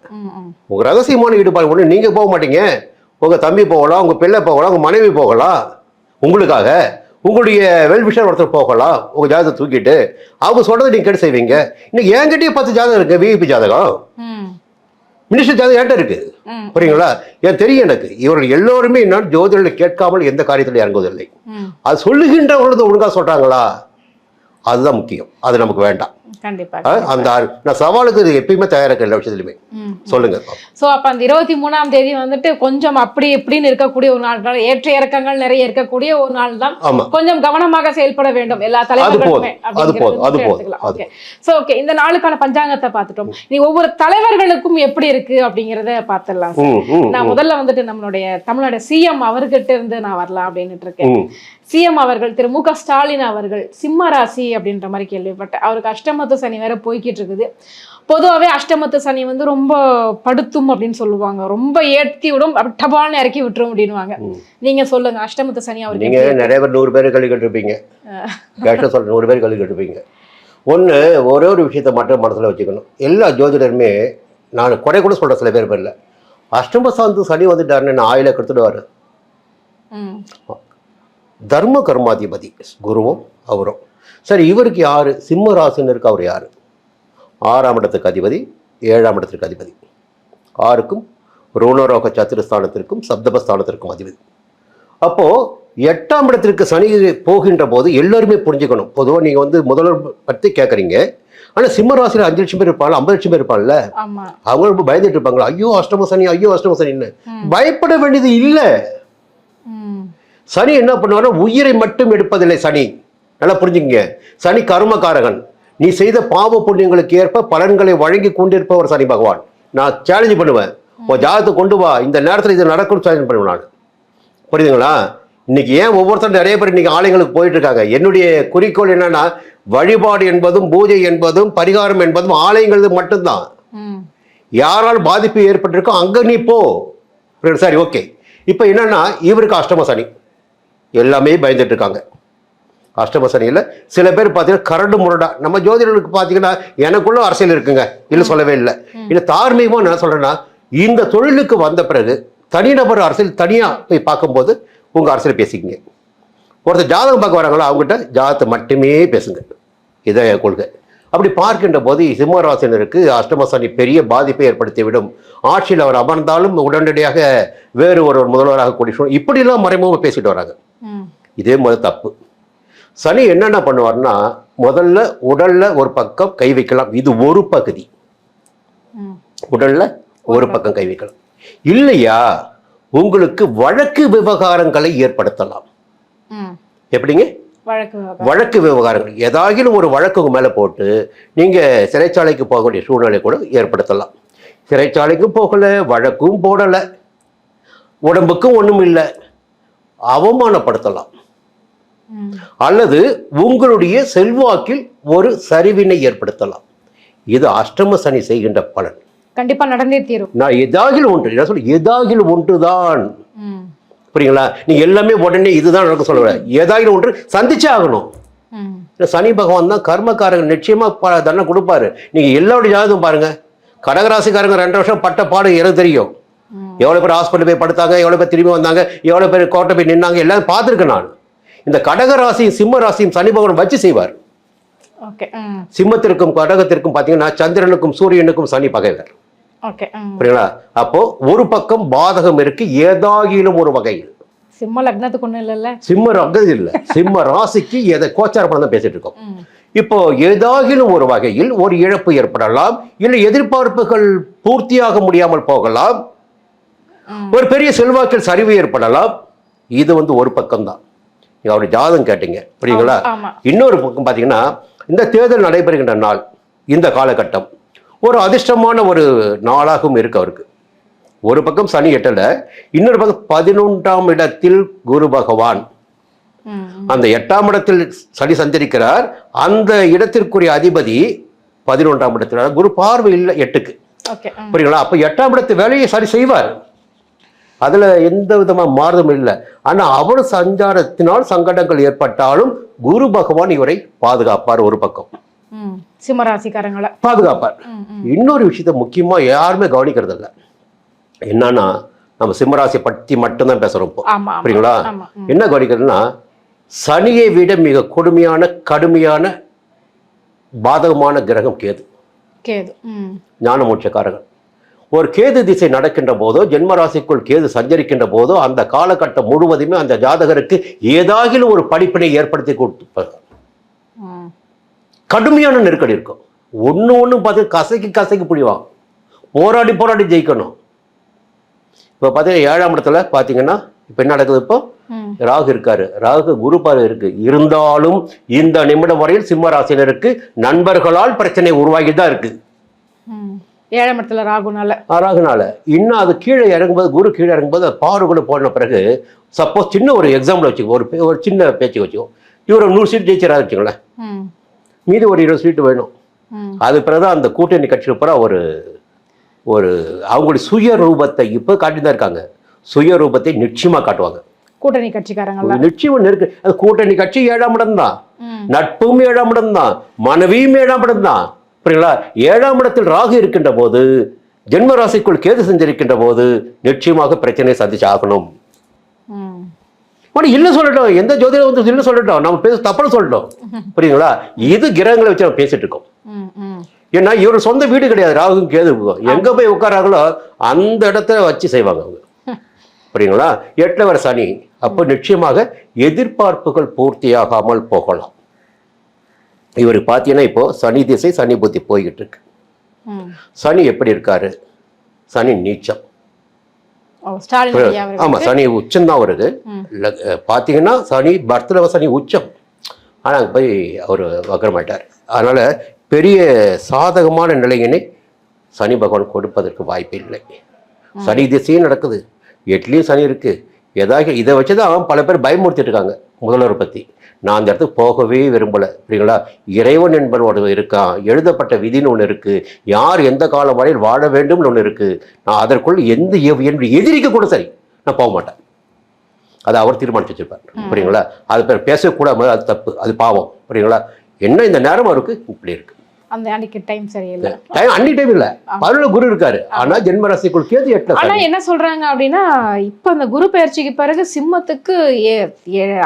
உங்க ரகசியமான ஈடுபாடு ஒண்ணு, நீங்க போக மாட்டீங்க, உங்க தம்பி போகலாம், உங்க பிள்ளை போகலாம், உங்க மனைவி போகலாம், உங்களுக்காக உங்களுடைய வெல்விஷர் ஒருத்தர் போகலாம், உங்க ஜாதகத்தை தூக்கிட்டு அவங்க சொல்றதை நீங்க கேட்டு செய்வீங்க. இன்னைக்கு என்கிட்டயே 10 ஜாதகம் இருக்கு, விஐபி ஜாதகம், மினிஸ்டர் ஜாதகம் என்கிட்ட இருக்கு, புரியுங்களா? ஏன் தெரியும் எனக்கு, இவர்கள் எல்லோருமே நான் ஜோதிடர்களை கேட்காமல் எந்த காரியத்தில் இறங்குவதில்லை. அது சொல்லுகின்றவர்கள் ஒழுங்கா சொல்றாங்களா, அதுதான் முக்கியம். அது நமக்கு வேண்டாம். கண்டிப்பா. அந்த நான் சவாலுக்கு எப்பயுமே தயாராக எல்லா விஷயத்துலையுமே. சொல்லுங்க. சோ அப்ப அந்த 23ஆம் தேதி வந்துட்டு கொஞ்சம் அப்படி இப்படின்னு இருக்கக்கூடிய ஒரு நாள், ஏற்ற இறக்கங்கள் நிறைய இருக்கக்கூடிய ஒரு நாள் தான். கொஞ்சம் கவனமாக செயல்பட வேண்டும் எல்லா தலைவர்களுமே. சோ ஓகே, இந்த நாளுக்கான பஞ்சாங்கத்தை பார்த்துட்டோம். நீ ஒவ்வொரு தலைவர்களுக்கும் எப்படி இருக்கு அப்படிங்கறத பார்த்துடலாம். நான் முதல்ல வந்துட்டு நம்மளுடைய தமிழ்நாடு சிஎம் அவர்கிட்ட இருந்து நான் வரலாம் அப்படின்னு இருக்கேன். சிஎம் அவர்கள் திரு மு க ஸ்டாலின் அவர்கள் சிம்ம ராசி அப்படின்ற மாதிரி கேள்விப்பட்டேன். அவருக்கு அஷ்டமத்து சனி வேற போய்கிட்டு இருக்குது. பொதுவாகவே அஷ்டமத்து சனி வந்து ரொம்ப படுத்தும் அப்படின்னு சொல்லுவாங்க, ரொம்ப ஏற்றி விடும், டபால்னு இறக்கி விட்டுரும் அப்படின்வாங்க. நீங்க சொல்லுங்க, அஷ்டமத்து சனி அவருக்கு? நீங்க நிறைய பேர் 100 பேர் கல்வி கட்டிருப்பீங்க, சொல்றேன், 100 பேர் கல்வி கட்டிருப்பீங்க. ஒரே ஒரு விஷயத்தை மட்டும் மனசுல வச்சுக்கணும். எல்லா ஜோதிடருமே, நான் குறை கூட சொல்றேன், சில பேர் பேர்ல அஷ்டமஸ்தானத்து சனி வந்துட்டாருன்னு நான் ஆயில கொடுத்துடுவாரு. தர்ம கர்மாதிபதி குருவும் அவரும். சரி, இவருக்கு யாரு சிம்ம ராசினருக்கு? அவர் யாரு? 6ஆம் இடத்துக்கு அதிபதி, 7ஆம் இடத்திற்கு அதிபதி, 6க்கும் ருணரோக சத்துருஸ்தானத்திற்கும் சப்தமஸ்தானத்திற்கும் அதிபதி. அப்போ 8ஆம் இடத்திற்கு சனி போகின்ற போது எல்லாருமே புரிஞ்சுக்கணும். பொதுவாக நீங்க வந்து முதல்வர் பற்றி கேட்குறீங்க, ஆனா சிம்ம ராசியில் 5 லட்சம் பேர் இருப்பாங்க, 50 லட்சம் பேர் இருப்பாங்கல்ல, அவங்க ரொம்ப பயந்துட்டு இருப்பாங்களா, ஐயோ அஷ்டம சனி, ஐயோ அஷ்டம சனின்னு. பயப்பட வேண்டியது இல்லை. சனி என்ன பண்ணுவாரு, உயிரை மட்டும் எடுப்பதில்லை சனி. நல்லா புரிஞ்சுக்கங்க, சனி கர்மகாரகன். நீ செய்த பாவ புண்ணியங்களுக்கு ஏற்ப பலன்களை வழங்கி கொண்டிருப்பவர் சனி பகவான். நான் சேலஞ்ச் பண்ணுவேன், உன் ஜாதகத்தை கொண்டு வா, இந்த நேரத்தில் இது நடக்கும் சேலஞ்ச் பண்ணுவேன் நான். புரியுதுங்களா? இன்னைக்கு ஏன் ஒவ்வொருத்தரும் நிறைய பேர் இன்னைக்கு ஆலயங்களுக்கு போயிட்டு இருக்காங்க, என்னுடைய குறிக்கோள் என்னன்னா, வழிபாடு என்பதும் பூஜை என்பதும் பரிகாரம் என்பதும் ஆலயங்கள் மட்டும்தான். யாரால் பாதிப்பு ஏற்பட்டிருக்கோ அங்க நீ போ. சரி, ஓகே. இப்ப என்னன்னா, இவருக்கு அஷ்டம சனி, எல்லாமே பயந்துட்டு இருக்காங்க. அஷ்டம சனியில் சில பேர் பார்த்தீங்கன்னா கரடு முரடா, நம்ம ஜோதிடர்களுக்கு பார்த்தீங்கன்னா எனக்குள்ள அரசியல் இருக்குங்க, இல்லை சொல்லவே இல்லை. இல்லை தார்மீகமாக நான் சொல்றேன்னா, இந்த தொழிலுக்கு வந்த பிறகு தனிநபர் அரசியல் தனியாக போய் பார்க்கும்போது உங்கள் அரசியல் பேசிக்கிங்க. ஒருத்தர் ஜாதகம் பார்க்க வராங்களா, அவங்ககிட்ட ஜாதகத்தை மட்டுமே பேசுங்க, இதை கொள்கை. அப்படி பார்க்கின்ற போது சிம்மராசினருக்கு அஷ்டம சனி பெரிய பாதிப்பை ஏற்படுத்திவிடும். ஆட்சியில் அவர் அமர்ந்தாலும் உடனடியாக வேறு ஒரு முதல்வராக கூடி இப்படிலாம் மறைமுகமாக பேசிட்டு வராங்க. இதே முதல் தப்பு. சனி என்னென்ன பண்ணுவார்னா, முதல்ல உடல்ல ஒரு பக்கம் கை வைக்கலாம், இது ஒரு பகுதி. உடல்ல ஒரு பக்கம் கை வைக்கலாம். இல்லையா உங்களுக்கு வழக்கு விவகாரங்களை ஏற்படுத்தலாம். எப்படிங்க? வழக்கு விவகாரங்கள் ஏதாகிலும் ஒரு வழக்கு மேலே போட்டு நீங்கள் சிறைச்சாலைக்கு போக வேண்டிய சூழ்நிலை கூட ஏற்படுத்தலாம். சிறைச்சாலைக்கும் போகலை, வழக்கும் போடலை, உடம்புக்கும் ஒன்றும் இல்லை, அவமானப்படுத்தலாம். அல்லது உங்களுடைய செல்வாக்கில் ஒரு சரிவினை ஏற்படுத்தலாம். இது அஷ்டம சனி செய்கின்ற பலன். கண்டிப்பா நடந்தே தீரும். நான் ஏதாகிலும் ஒன்று, என்ன சொல்ல, ஏதாகிலும் ஒன்றுதான். புரியுங்களா? நீ எல்லாமே உடனே இதுதான் நடக்க சொல்ல, ஏதாகிலும் ஒன்று சந்திச்சே ஆகணும். சனி பகவான் தான் கர்மக்காரங்க, நிச்சயமா தண்டனை கொடுப்பாரு. நீங்க எல்லாருடைய ஜாதகம் பாருங்க, கடகராசிக்காரங்க 2 வருஷம் பட்ட பாடு எனக்கு தெரியும். எவ்வளவு பேர் ஹாஸ்பிட்டல் போய் படுத்தாங்க, எவ்வளவு பேர் திரும்பி வந்தாங்க, எவ்வளவு பேர் கோட்டை போய் நின்னாங்க, எல்லாம் பார்த்துருக்கேன் நான். இந்த கடகராசியும் சிம்ம ராசியும் சனி பகவான் வச்சு செய்வார். சிம்மத்திற்கும் கடகத்திற்கும் பாத்தீங்கன்னா சந்திரனுக்கும் சூரியனுக்கும் சனி பகைவர். புரியுங்களா? அப்போ ஒரு பக்கம் பாதகம் இருக்கு ஏதாகிலும் ஒரு வகையில். சிம்ம லக்னத்துக்கு ஒண்ணு இல்ல, சிம்ம லக்னம் இல்ல, சிம்ம ராசிக்கு எதை கோச்சார படம் தான் பேசிட்டு இருக்கோம். இப்போ ஏதாகிலும் ஒரு வகையில் ஒரு இழப்பு ஏற்படலாம், இல்லை எதிர்பார்ப்புகள் பூர்த்தியாக முடியாமல் போகலாம், ஒரு பெரிய செல்வாக்கில் சரிவு ஏற்படலாம். இது ஒரு பக்கம் தான். நீங்க அவருடைய ஜாதகம் கேட்டீங்க, புரியுங்களா? இன்னொரு பக்கம் பாத்தீங்கன்னா இந்த தேர்தல் நடைபெறுகின்ற நாள், இந்த காலகட்டம் ஒரு அதிர்ஷ்டமான ஒரு நாளாகவும் இருக்கு அவருக்கு. ஒரு பக்கம் சனி 8ல, இன்னொரு பக்கம் 11ஆம் இடத்தில் குரு பகவான். அந்த 8ஆம் இடத்தில் சனி சஞ்சரிக்கிறார். அந்த இடத்திற்குரிய அதிபதி 11ஆம் இடத்துல, குரு பார்வை இல்லை 8க்கு. புரியுங்களா? அப்ப 8ஆம் இடத்து வேலையை சரி செய்வார், அதுல எந்த விதமான மாறுதலும் இல்லை. ஆனா அவர் சஞ்சாரத்தினால் சங்கடங்கள் ஏற்பட்டாலும் குரு பகவான் இவரை பாதுகாப்பார். ஒரு பக்கம் சிம்மராசிக்காரங்களை பாதுகாப்பார். இன்னொரு விஷயத்த முக்கியமா யாருமே கவனிக்கிறது இல்லை. என்னன்னா, நம்ம சிம்மராசி பற்றி மட்டும்தான் பேசுறோம் இப்போ, புரியுங்களா? என்ன கவனிக்கிறதுன்னா, சனியை விட மிக கொடுமையான கடுமையான பாதகமான கிரகம் கேது. ஞான மோட்சக்காரர்கள். ஒரு கேது திசை நடக்கின்ற போதோ, ஜென்மராசிக்குள் கேது சஞ்சரிக்கின்ற போதோ, அந்த காலகட்டம் முழுவதுமே அந்த ஜாதகருக்கு ஏதாகிலும் ஒரு படிப்பினை ஏற்படுத்தி கொடுத்து கடுமையான நெருக்கடி இருக்கும். ஒன்று பார்த்து கசைக்கு புரிவாங்க, போராடி போராடி ஜெயிக்கணும். இப்போ பார்த்தீங்கன்னா 7ஆம் இடத்துல பார்த்தீங்கன்னா இப்போ என்ன நடக்குது? இப்போ ராகு இருக்காரு, ராகு குரு பார்வை இருக்கு. இருந்தாலும் இந்த நிமிடம் வரையில் சிம்ம ராசினருக்கு நண்பர்களால் பிரச்சனை உருவாகி தான் இருக்கு. 7ஆம் இடத்துல ராகுனால இன்னும் அது கீழே இறங்கும்போது, குரு கீழே இறங்கும்போது பார்வை போன பிறகு, சப்போஸ் சின்ன ஒரு எக்ஸாம்பிள் வச்சுக்கோ, ஒரு சின்ன பேச்சு வச்சுக்கோ, இவர் 100 சீட் ஜெயிச்சரா வச்சுங்களேன், மீது ஒரு 20 சீட்டு வேணும். அது பிறகுதான் அந்த கூட்டணி கட்சியில் பூரா ஒரு அவங்களுடைய சுய ரூபத்தை இப்போ காட்டிதான் இருக்காங்க. சுய ரூபத்தை நிச்சயமா காட்டுவாங்க கூட்டணி கட்சிக்காரங்க. நிச்சயமா இருக்கு. அது கூட்டணி கட்சி 7ஆம் இடம் தான், நட்பும் 7ஆம் இடம் தான், மனைவியும் 7ஆம் இடம் தான். புரியுங்களா? 7ஆம் இடத்தில் ராகு இருக்கின்ற போது, ஜென்ம ராசிக்குள் கேது செஞ்சிருக்கின்ற போது நிச்சயமாக பிரச்சனையை சந்திச்சு ஆகணும். இல்ல சொல்லட்டும், எந்த ஜோதிடம் இல்ல சொல்லட்டும், நம்ம பேச தப்புன்னு சொல்லட்டும். புரியுங்களா? இது கிரகங்களை வச்சு நம்ம பேசிட்டு இருக்கோம். ஏன்னா இவர் சொந்த வீடு கிடையாது, ராகுக்கும் கேது எங்க போய் உட்காராங்களோ அந்த இடத்த வச்சு செய்வாங்க அவங்க. புரியுங்களா? 8ல வர சனி, அப்போ நிச்சயமாக எதிர்பார்ப்புகள் பூர்த்தியாகாமல் போகலாம். இவர் பார்த்தீங்கன்னா இப்போ சனி திசை, சனி புத்தி போய்கிட்டு இருக்கு. சனி எப்படி இருக்காரு? சனி நீச்சம். ஆமா, சனி உச்சம் தான் வருது. பாத்தீங்கன்னா சனி பர்த்ல சனி உச்சம், ஆனா அங்க போய் அவர் வக்கரமாட்டார். அதனால பெரிய சாதகமான நிலையினை சனி பகவான் கொடுப்பதற்கு வாய்ப்பு இல்லை. சனி திசையும் நடக்குது, 8லயும் சனி இருக்கு. ஏதாவது இதை வச்சுதான் பல பேர் பயமுறுத்திட்டு இருக்காங்க முதல்வர் பத்தி. நான் அந்த இடத்துக்கு போகவே விரும்பல. புரியுங்களா? இறைவன் என்பவன் ஒன்று இருக்கான், எழுதப்பட்ட விதின்னு ஒன்று இருக்கு, யார் எந்த காலம் வரையில் வாழ வேண்டும்னு ஒன்று இருக்கு. நான் அதற்குள் எந்த எதிரிக்க கூட சரி நான் போக மாட்டேன். அதை அவர் தீர்மானிச்சு வச்சிருப்பார். புரியுங்களா? அது பேர் பேசக்கூடாது, அது தப்பு, அது பாவம். புரியுங்களா? என்ன இந்த நேரம் அவருக்கு இப்படி இருக்கு. அந்த அன்னைக்கு டைம் சரியில்லை, அன்னைக்கு டைம் இல்ல, அதுல குரு இருக்காரு. ஆனா ஜென்ம ராசிக்குள் கேது 8ல. ஆனா என்ன சொல்றாங்க அப்படின்னா, இப்ப அந்த குரு பயிற்சிக்கு பிறகு சிம்மத்துக்கு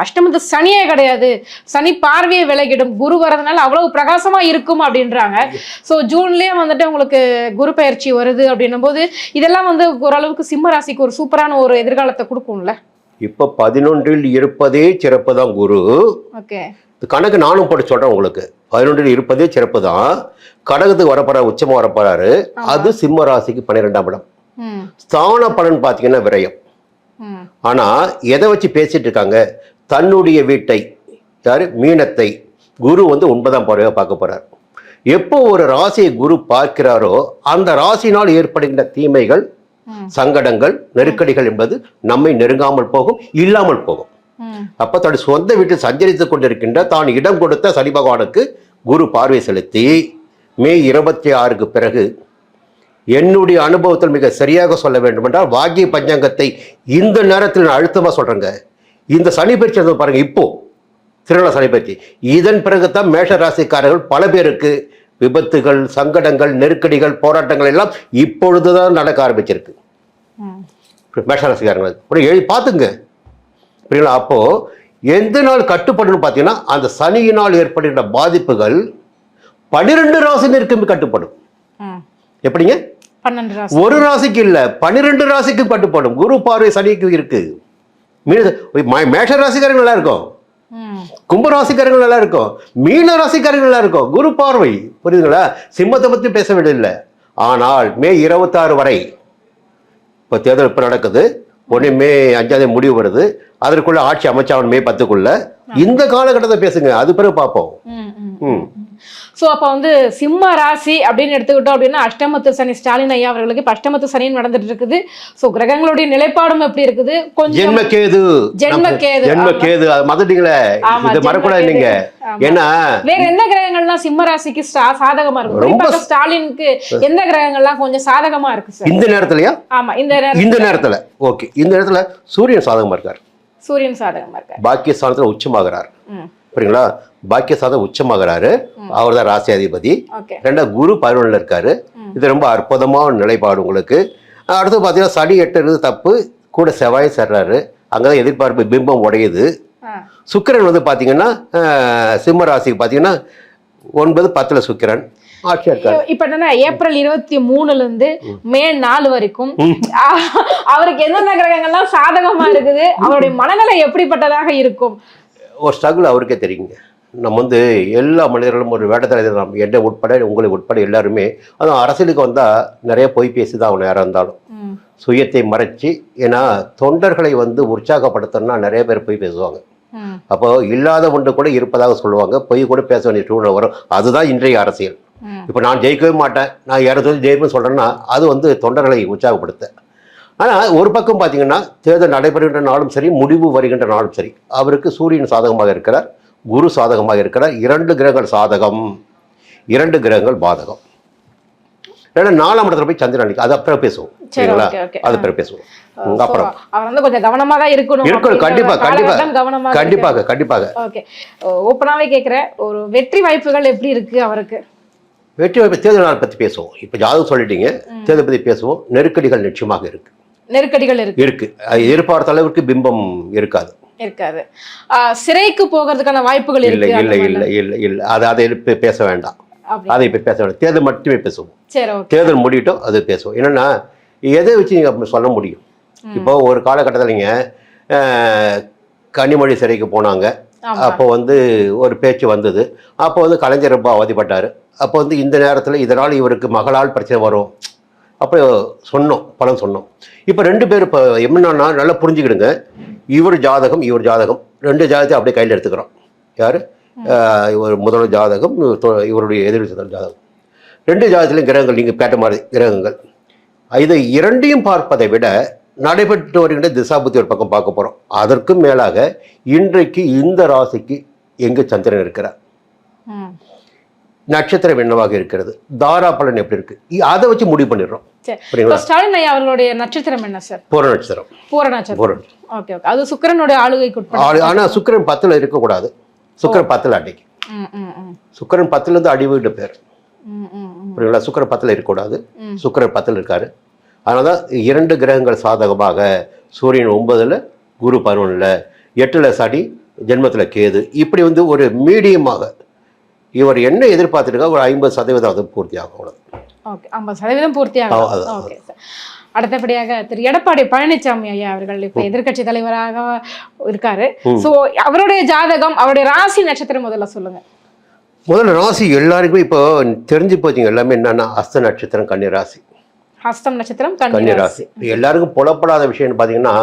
அஷ்டமத்து சனியே கிடையாது, சனி பார்வையே விலகிடும், குரு வரதுனால அவ்வளவு பிரகாசமா இருக்கும் அப்படின்றாங்க. ஸோ ஜூன்லயே உங்களுக்கு குரு பயிற்சி வருது அப்படின்னும் போது இதெல்லாம் ஓரளவுக்கு சிம்ம ராசிக்கு ஒரு சூப்பரான ஒரு எதிர்காலத்தை கொடுக்கும்ல. இப்ப 11ல் இருப்பதே சிறப்பு தான் குரு. ஓகே, கணக்கு நானும் போட்டு சொல்றேன் உங்களுக்கு. 11ல் இருப்பதே சிறப்பு தான். கடகத்துக்கு வரப்போறாரு, உச்சமா வரப்போறாரு. அது சிம்ம ராசிக்கு 12ஆம் இடம். ஸ்தான பலன் பார்த்தீங்கன்னா விரயம். ஆனா எதை வச்சு பேசிட்டு இருக்காங்க? தன்னுடைய வீட்டை, யாரு, மீனத்தை குரு வந்து 9ஆம் பார்வையாக பார்க்க போறார். எப்போ ஒரு ராசியை குரு பார்க்கிறாரோ அந்த ராசினால் ஏற்படுகின்ற தீமைகள், சங்கடங்கள், நெருக்கடிகள் என்பது நம்மை நெருங்காமல் போகும், இல்லாமல் போகும். அப்ப தன் சொந்த வீட்டில் சஞ்சரித்துக் கொண்டிருக்கின்ற தான் இடம் கொடுத்த சனி பகவானுக்கு குரு பார்வை செலுத்தி மே 26க்கு பிறகு, என்னுடைய அனுபவத்தில் மிக சரியாக சொல்ல வேண்டும் என்றால், வாக்கிய பஞ்சாங்கத்தை இந்த நேரத்தில் நான் அழுத்தமா சொல்றேங்க. இந்த சனி பயிற்சி பாருங்க, இப்போ திருநா சனி பயிற்சி, இதன் பிறகுதான் மேஷ ராசிக்காரர்கள் பல பேருக்கு விபத்துகள், சங்கடங்கள், நெருக்கடிகள், போராட்டங்கள் எல்லாம் இப்பொழுதுதான் நடக்க ஆரம்பிச்சிருக்கு. மேஷ ராசிக்காரர்கள் எழுதி பார்த்துங்க. புரியுங்களா? அப்போ எந்த நாள் கட்டுப்படும் பார்த்தீங்கன்னா, அந்த சனியினால் ஏற்படுகின்ற பாதிப்புகள் 12 ராசினருக்கும் கட்டுப்படும். எப்படிங்க? ஒரு ராசிக்கு இல்ல, 12 ராசிக்கும் கட்டுப்படும். குரு பார்வை சனிக்கு இருக்கு. மேஷ ராசிக்காரர்கள் நல்லா இருக்கும், கும்ப ராசிக்காரர்கள் நல்லா இருக்கும், மீன ராசிக்காரர்கள் நல்லா இருக்கும். குரு பார்வை, புரியுதுங்களா? சிம்மத்தை பத்தி பேச வேண்டியதில்லை. ஆனால் மே 26 வரை இப்போ தேர்தல் இப்போ நடக்குது. ஒன்று மே 5 முடிவு வருது. அதற்குள்ள ஆட்சி அமைச்சாவன் மே 10க்குள்ள. இந்த காலகட்டத்தை பேசுங்க, அது பிறகு பார்ப்போம். ஸோ அப்போ வந்து சிம்ம ராசி அப்படின்னு எடுத்துக்கிட்டோம் அப்படின்னா, அஷ்டமத்து சனி ஸ்டாலின் ஐயா அவர்களுக்கு இப்போ அஷ்டமத்து சனின்னு நடந்துட்டு இருக்குது. ஸோ கிரகங்களுடைய நிலைப்பாடும் எப்படி இருக்குது? கொஞ்சம் ஜென்மக்கேது மதட்டீங்களே, இது மறக்கூடாது நீங்க. ஏன்னா வேற எந்த கிரகங்கள்லாம் சிம்ம ராசிக்கு சாதகமா இருக்கும்? ஸ்டாலினுக்கு எந்த கிரகங்கள்லாம் கொஞ்சம் சாதகமா இருக்கு சார் இந்த நேரத்துலயா? ஆமா, இந்த நேரத்துல. ஓகே, இந்த நேரத்துல சூரியன் சாதகமா இருக்காரு. சூரியன் சாதகமா இருக்காரு. பாக்கியஸ்தானத்துல உச்சமாகிறார். புரியுங்களா? பாக்கியஸ்தானம் உச்சமாகிறாரு. அவர் தான் ராசி அதிபதி. 2 குரு 11ல இருக்காரு. இது ரொம்ப அற்புதமான நிலைப்பாடு உங்களுக்கு. அடுத்து பார்த்தீங்கன்னா சனி 8 தப்பு, கூட செவ்வாய் சேர்றாரு. அங்கதான் எதிர்பார்ப்பு பிம்பம் உடையுது. சுக்கிரன் வந்து பார்த்தீங்கன்னா சிம்ம ராசிக்கு பார்த்தீங்கன்னா 9, 10ல சுக்கிரன் ஆட்சியா இருக்காரு. இப்ப என்னன்னா ஏப்ரல் 23ல இருந்து மே 4 வரைக்கும் அவருக்கு எந்தெந்த கிரகங்கள்லாம் சாதகமா இருக்குது, அவருடைய மனநிலை எப்படிப்பட்டதாக இருக்கும்? ஒரு ஸ்ட்ரகிள் அவருக்கே தெரியுங்க. நம்ம வந்து எல்லா மனிதர்களும் ஒரு வேடத்தலை, என்னை உட்பட உங்களை உட்பட எல்லாருமே, அதுவும் அரசியலுக்கு வந்தால் நிறைய பொய் பேசி தான் அவங்க யாராக இருந்தாலும் சுயத்தை மறைச்சி. ஏன்னா தொண்டர்களை வந்து உற்சாகப்படுத்தணும்னா நிறைய பேர் பொய் பேசுவாங்க. அப்போ இல்லாத ஒன்று கூட இருப்பதாக சொல்லுவாங்க, பொய் கூட பேச வேண்டிய சூழ்நிலை வரும். அதுதான் இன்றைய அரசியல். இப்போ நான் ஜெயிக்கவே மாட்டேன், நான் யாராவது ஜெயிப்பேன்னு சொல்கிறேன்னா அது வந்து தொண்டர்களை உற்சாகப்படுத்த. ஆனால் ஒரு பக்கம் பார்த்தீங்கன்னா தேர்தல் நடைபெறுகின்ற நாளும் சரி, முடிவு வருகின்ற நாளும் சரி, அவருக்கு சூரியன் சாதகமாக இருக்கிறார், குரு சாதகமாக இருக்கிறார். 2 கிரகங்கள் சாதகம், 2 கிரகங்கள் பாதகம். 4ஆம் இடத்துல போய் சந்திரன் அன்னைக்கு, அது அப்புறம் பேசுவோம். சரிங்களா? அது அப்புறம் பேசுவோம். அப்புறம் அவர் வந்து கொஞ்சம் கவனமா தான் இருக்கணும். கண்டிப்பாக. ஓகே, ஓப்பனாவே கேட்கிறேன், ஒரு வெற்றி வாய்ப்புகள் எப்படி இருக்கு அவருக்கு? வெற்றி வாய்ப்பு தேர்தல் நாள் பத்தி பேசுவோம். இப்ப ஜாதகம் சொல்லிட்டீங்க, தேர்தல் பத்தி பேசுவோம். நெருக்கடிகள் நிச்சயமாக இருக்கு. எதிர்பார்த்த அளவுக்கு பிம்பம் இருக்காது. சிறைக்கு போகிறதுக்கான வாய்ப்புகள் இல்ல. அதை பேச வேண்டாம். அதை இப்ப பேச வேண்டாம். தேர்தல் மட்டுமே பேசுவோம். தேர்தல் முடிவிட்டோம் அது பேசுவோம். என்னன்னா எதை வச்சு நீங்க அப்படி சொல்ல முடியும்? இப்போ ஒரு காலகட்டத்தில் நீங்க கனிமொழி சிறைக்கு போனாங்க. அப்போ வந்து ஒரு பேச்சு வந்தது. அப்போ வந்து கலைஞர் ரொம்ப அவதிப்பட்டார். அப்போ வந்து இந்த நேரத்தில் இதனால் இவருக்கு மகளால் பிரச்சனை வரும் அப்போ சொன்னோம், பலன் சொன்னோம். இப்போ 2 பேர் இப்போ என்னன்னா நல்லா புரிஞ்சுக்கிடுங்க. இவர் ஜாதகம் 2 ஜாதகத்தை அப்படியே கையில் எடுத்துக்கிறோம். யார்? இவர் முதல் ஜாதகம், இவருடைய எதிர்ப்பு ஜாதகம். 2 ஜாதகத்திலையும் கிரகங்கள் நீங்கள் பேட்ட மாதிரி கிரகங்கள். இதை 2ஐயும் பார்ப்பதை விட நடைபெற்று வருகின்ற திசாபுத்தி ஒரு பக்கம் பார்க்க போகிறோம். அதற்கும் மேலாக இன்றைக்கு இந்த ராசிக்கு எங்கே சந்திரன் இருக்கிறார், நட்சத்திரம் என்னவாக இருக்கிறது, தாரா பலன் எப்படி இருக்கு, அதை வச்சு முடிவு பண்ணிடுறோம். ஸ்டாலின் ஐயா அவர்களுடைய நட்சத்திரம் என்ன சார்? பூர நட்சத்திரம். ஓகே, அது சுக்கிரனுடைய ஆளுகைக்கு. ஆனா சுக்கிரன் 10ல இருக்கக்கூடாது. சுக்கிரன் 10ல அடிக்கு. சுக்கிரன் 10ல இருந்து அடிவுகிட்ட பேர். புரியுங்களா? சுக்கிரன் 10ல இருக்கக்கூடாது. சுக்கிரன் 10ல இருக்காரு. அதனாலதான் 2 கிரகங்கள் சாதகமாக, சூரியன் 9ல, குரு 11ல, 8ல சனி, ஜென்மத்துல கேது. இப்படி வந்து ஒரு மீடியமாக இவர் என்ன எதிர்பார்த்துருக்கா ஒரு 50% பூர்த்தி ஆகும். ஓகே, 50% பூர்த்தி ஆகும். Okay sir. அடுத்தபடியாக திரு எடப்பாடி பழனிசாமி ஐயா அவர்கள் இப்ப எதிர்கட்சி தலைவராக இருக்காரு. சோ அவருடைய ஜாதகம், அவருடைய ராசி நட்சத்திரம் முதல்ல சொல்லுங்க. முதல்ல ராசி எல்லாருக்குமே இப்போ தெரிஞ்சு போச்சுங்க. எல்லாமே என்னன்னா அஸ்த நட்சத்திரம், கன்னி ராசி. ஹஸ்தம் நட்சத்திரம் கன்னி கன்னி ராசி. ராசி. எல்லாருக்கும் புலப்படாத விஷயம்னு பார்த்தீங்கன்னா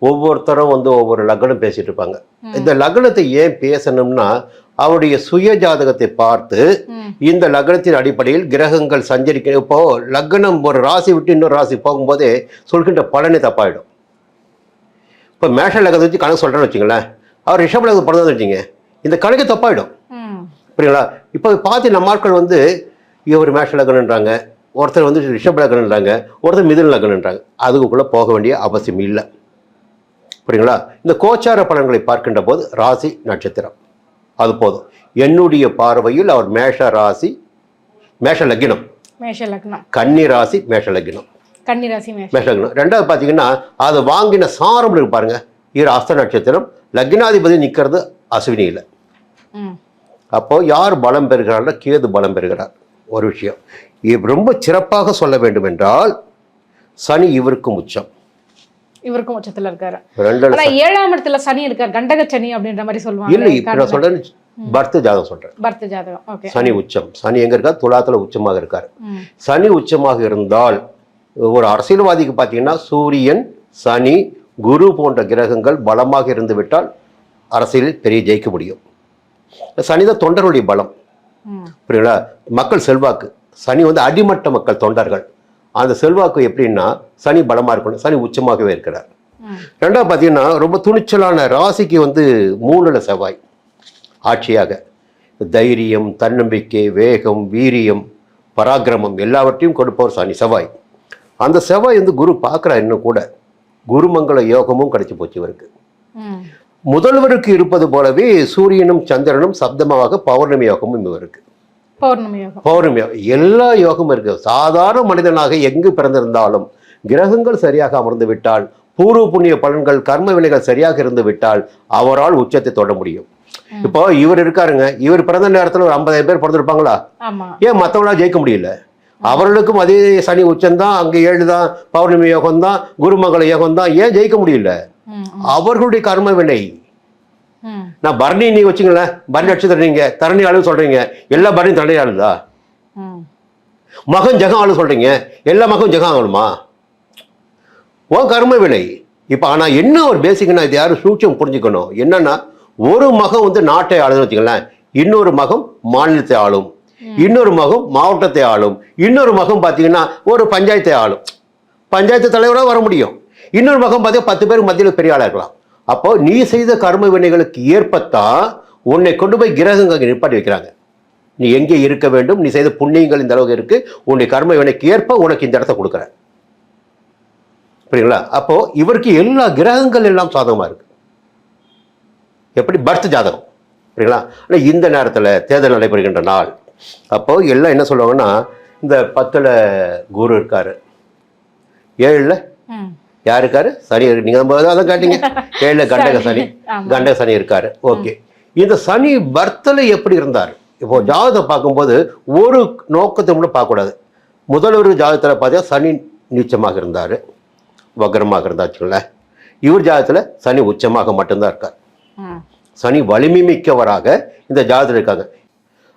ஒவ்வொருத்தரும் வந்து ஒவ்வொரு லக்னம் பேசிட்டு இருப்பாங்க. இந்த லக்னத்தை ஏன் பேசணும்னா அவருடைய சுய ஜாதகத்தை பார்த்து இந்த லக்னத்தின் அடிப்படையில் கிரகங்கள் சஞ்சரிக்க, இப்போ லக்னம் ஒரு ராசி விட்டு இன்னொரு ராசி போகும்போதே சொல்கின்ற பலனே தப்பாயிடும். இப்போ மேஷ லக்னத்தை வச்சு கணக்கு சொல்கிறேன்னு வச்சுங்களேன், அவர் ரிஷப லக்னத்தை பிறந்தது வச்சுங்க, இந்த கணக்கு தப்பாயிடும். புரியுங்களா? இப்போ பார்த்து நம்ம ஆட்கள் வந்து இவர் மேஷ லக்னன்றாங்க, ஒருத்தர் வந்து ரிஷப லக்னன்றாங்க, ஒருத்தர் மிதுன லக்னன்றாங்க. அதுக்குள்ளே போக வேண்டிய அவசியம் இல்லை. புரியுங்களா? இந்த கோச்சார பலன்களை பார்க்கின்ற போது ராசி நட்சத்திரம் அது போதும். என்னுடைய பார்வையில் அவர் மேஷ ராசி மேஷ லக்னம், மேஷ லக்னம் கன்னி ராசி மேஷ லக்னம், கன்னி ராசி மேஷ லக்னம். ரெண்டாவது பார்த்தீங்கன்னா அது வாங்கின சாரம் இருக்கு பாருங்க, இவர் அஸ்த நட்சத்திரம், லக்னாதிபதி நிற்கிறது அஸ்வினியில். அப்போ யார் பலம் பெறுகிறார்? கேது பலம் பெறுகிறார். ஒரு விஷயம் ரொம்ப சிறப்பாக சொல்ல வேண்டும் என்றால் சனி இவருக்கும் உச்சம், இவருக்கும் உச்சத்துல இருக்காரு. ஆனா 7ஆம் இடத்துல சனி இருக்காரு, கண்டக சனி அப்படின்ற மாதிரி சொல்லுவாங்க. இல்லை, இப்ப நான் சொல்றேன் பர்த் ஜாதகம் சொல்றேன். பர்த் ஜாதகம். ஓகே. சனி உச்சம். சனி எங்க இருக்கார்? துலாத்துல உச்சமாக இருக்காரு. சனி உச்சமாக இருந்தால் ஒரு அரசியல்வாதிக்கு பார்த்தீங்கன்னா சூரியன், சனி, குரு போன்ற கிரகங்கள் பலமாக இருந்து விட்டால் அரசியலில் பெரிய ஜெயிக்க முடியும். சனி தான் தொண்டருடைய பலம். புரியுங்களா? மக்கள் செல்வாக்கு. சனி வந்து அடிமட்ட மக்கள் தொண்டர்கள். அந்த செல்வாக்கு எப்படின்னா சனி பலமாக இருக்கணும். சனி உச்சமாகவே இருக்கிறார். ரெண்டாவது பார்த்தீங்கன்னா ரொம்ப துணிச்சலான ராசிக்கு வந்து 3ல் செவ்வாய் ஆட்சியாக தைரியம், தன்னம்பிக்கை, வேகம், வீரியம், பராக்கிரமம் எல்லாவற்றையும் கொடுப்பவர் சனி செவ்வாய். அந்த செவ்வாய் வந்து குரு பார்க்குறார். இன்னும் கூட குருமங்கள யோகமும் கிடைச்சி போச்சு இவருக்கு. முதல்வருக்கு இருப்பது போலவே சூரியனும் சந்திரனும் சப்தமாக பௌர்ணமி யோகமும் இவருக்கு. பௌர்ணமி யோகம் எல்லா யோகமும் இருக்கு. சாதாரண மனிதனாக எங்கு பிறந்திருந்தாலும் கிரகங்கள் சரியாக அமர்ந்து விட்டால், பூர்வ புண்ணிய பலன்கள், கர்ம வினைகள் சரியாக இருந்து விட்டால் அவரால் உச்சத்தை தொட முடியும். இப்போ இவர் இருக்காருங்க, இவர் பிறந்த நேரத்தில் ஒரு 50,000 பேர் பிறந்திருப்பாங்களா? ஏன் மற்றவங்களா ஜெயிக்க முடியல? அவர்களுக்கும் அதே சனி உச்சம்தான், அங்கே 7 தான், பௌர்ணமி யோகம் தான், குருமங்கள யோகம் தான். ஏன் ஜெயிக்க முடியல? அவர்களுடைய கர்ம வினை. நான் பரணி நீங்க வச்சுங்களேன், பரணி நட்சத்திரம் நீங்க தரணி ஆளு சொல்றீங்க, எல்லா பரணி தரணி ஆளுதா? மகன் ஜெகம் ஆளு சொல்றீங்க, எல்லா மகன் ஜெகம் ஆகணுமா? ஓ கர்ம வினை. இப்ப ஆனா என்ன ஒரு பேசிக்னா இது யாரும் சூட்சம் புரிஞ்சுக்கணும். என்னன்னா ஒரு மகன் வந்து நாட்டை ஆளுன்னு வச்சுங்களேன், இன்னொரு மகன் மாநிலத்தை ஆளும், இன்னொரு மகன் மாவட்டத்தை ஆளும், இன்னொரு மகன் பார்த்தீங்கன்னா ஒரு பஞ்சாயத்தை ஆளும், பஞ்சாயத்து தலைவராக வர முடியும். இன்னொரு மகன் பார்த்தீங்கன்னா 10 பேருக்கு மத்தியில் பெரிய ஆளாக இருக்கலாம். அப்போ நீ செய்த கர்ம வினைகளுக்கு ஏற்பத்தான் உன்னை கொண்டு போய் கிரகங்கள் நிப்பாட்டி வைக்கிறாங்க. நீ எங்கே இருக்க வேண்டும், நீ செய்த புண்ணியங்கள் இந்த அளவுக்கு இருக்கு, உன்னை கர்ம வினைக்கு ஏற்ப உனக்கு இந்த இடத்த கொடுக்குறேன். புரியுங்களா? அப்போ இவருக்கு எல்லா கிரகங்கள் எல்லாம் சாதகமா இருக்கு. எப்படி? பர்த் ஜாதகம். புரியுங்களா? ஆனால் இந்த நேரத்தில் தேர்தல் நடைபெறுகின்ற நாள். அப்போ எல்லாம் என்ன சொல்லுவாங்கன்னா இந்த 10ல் குரு இருக்காரு, 7ல் யார் இருக்காரு? சனி. நீங்க அதான் காட்டீங்க, 7ல் கண்டக சனி, கண்டக சனி இருக்காரு. ஓகே. இந்த சனி பர்த்தில் எப்படி இருந்தார்? இப்போ ஜாதகத்தை பார்க்கும்போது ஒரு நோக்கத்தை கூட பார்க்கக்கூடாது. முதல்வர் ஜாதகத்தில் பார்த்தீங்கன்னா சனி நீச்சமாக இருந்தார், வக்ரமாக இருந்தாச்சுங்களேன். இவர் ஜாதகத்தில் சனி உச்சமாக மட்டும்தான் இருக்கார். சனி வலிமை மிக்கவராக இந்த ஜாதகத்தில் இருக்காங்க.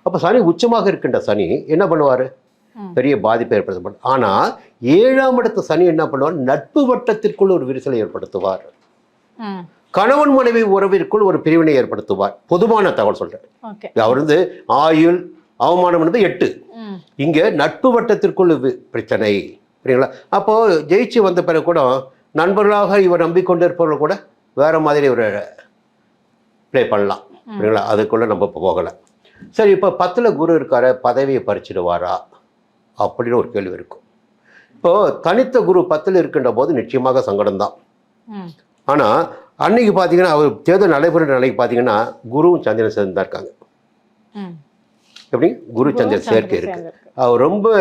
அப்போ சனி உச்சமாக இருக்கின்ற சனி என்ன பண்ணுவார்? பெரிய பாதிப்பை ஏற்படுத்த. ஆனால் 7ஆம் இடத்து சனி என்ன பண்ணுவார்? நட்பு வட்டத்திற்குள் ஒரு விரிசலை ஏற்படுத்துவார். கணவன் மனைவி உறவிற்குள் ஒரு பிரிவினை ஏற்படுத்துவார். பொதுவான தகவல் சொல்றேன். அவர் வந்து ஆயுள் அவமானம் என்பது 8, இங்க நட்பு வட்டத்திற்குள் பிரச்சனை. புரியுங்களா? அப்போ ஜெயிச்சு வந்த பிறகு கூட நண்பர்களாக இவர் நம்பிக்கொண்டு இருப்பவர்கள் கூட வேற மாதிரி ஒரு ப்ளே பண்ணலாம். புரியுங்களா? அதுக்குள்ள நம்ம இப்போ போகலை. சரி, இப்போ 10ல் குரு இருக்கார, பதவியை பறிச்சிடுவாரா அப்படின்னு ஒரு கேள்வி இருக்கும். இப்போ தனித்த குரு 10ல் இருக்கின்ற போது நிச்சயமாக சங்கடம் தான். ஆனால் அன்னைக்கு பார்த்தீங்கன்னா அவர் தேர்தல் நடைபெறுகிற நிலைக்கு பார்த்தீங்கன்னா குருவும் சந்திரன் சேர்ந்து தான் இருக்காங்க. எப்படி? குரு சந்திரன் சேர்க்கை இருக்கு. அவர் ரொம்ப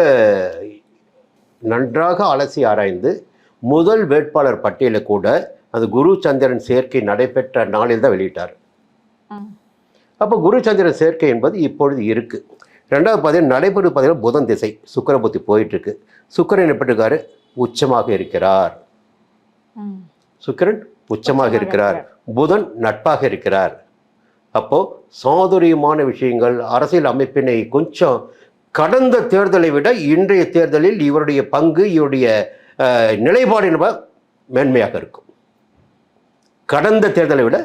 நன்றாக அலசி ஆராய்ந்து முதல் வேட்பாளர் பட்டியலை கூட அந்த குரு சந்திரன் சேர்க்கை நடைபெற்ற நாளில் தான் வெளியிட்டார். அப்போ குரு சந்திரன் சேர்க்கை என்பது இப்பொழுது இருக்கு. ரெண்டாவது பார்த்தீங்கன்னா நடைபெறும் பார்த்தீங்கன்னா புதன் திசை, சுக்கிர புத்தி போயிட்டு இருக்கு. சுக்கிரன் எப்படிருக்காரு? உச்சமாக இருக்கிறார். சுக்கிரன் உச்சமாக இருக்கிறார், புதன் நட்பாக இருக்கிறார். அப்போ சாதுரியமான விஷயங்கள், அரசியல் அமைப்பினை கொஞ்சம் கடந்த தேர்தலை விட இன்றைய தேர்தலில் இவருடைய பங்கு, இவருடைய நிலைப்பாடு என்பது மேன்மையாக இருக்கும். கடந்த தேர்தலை விட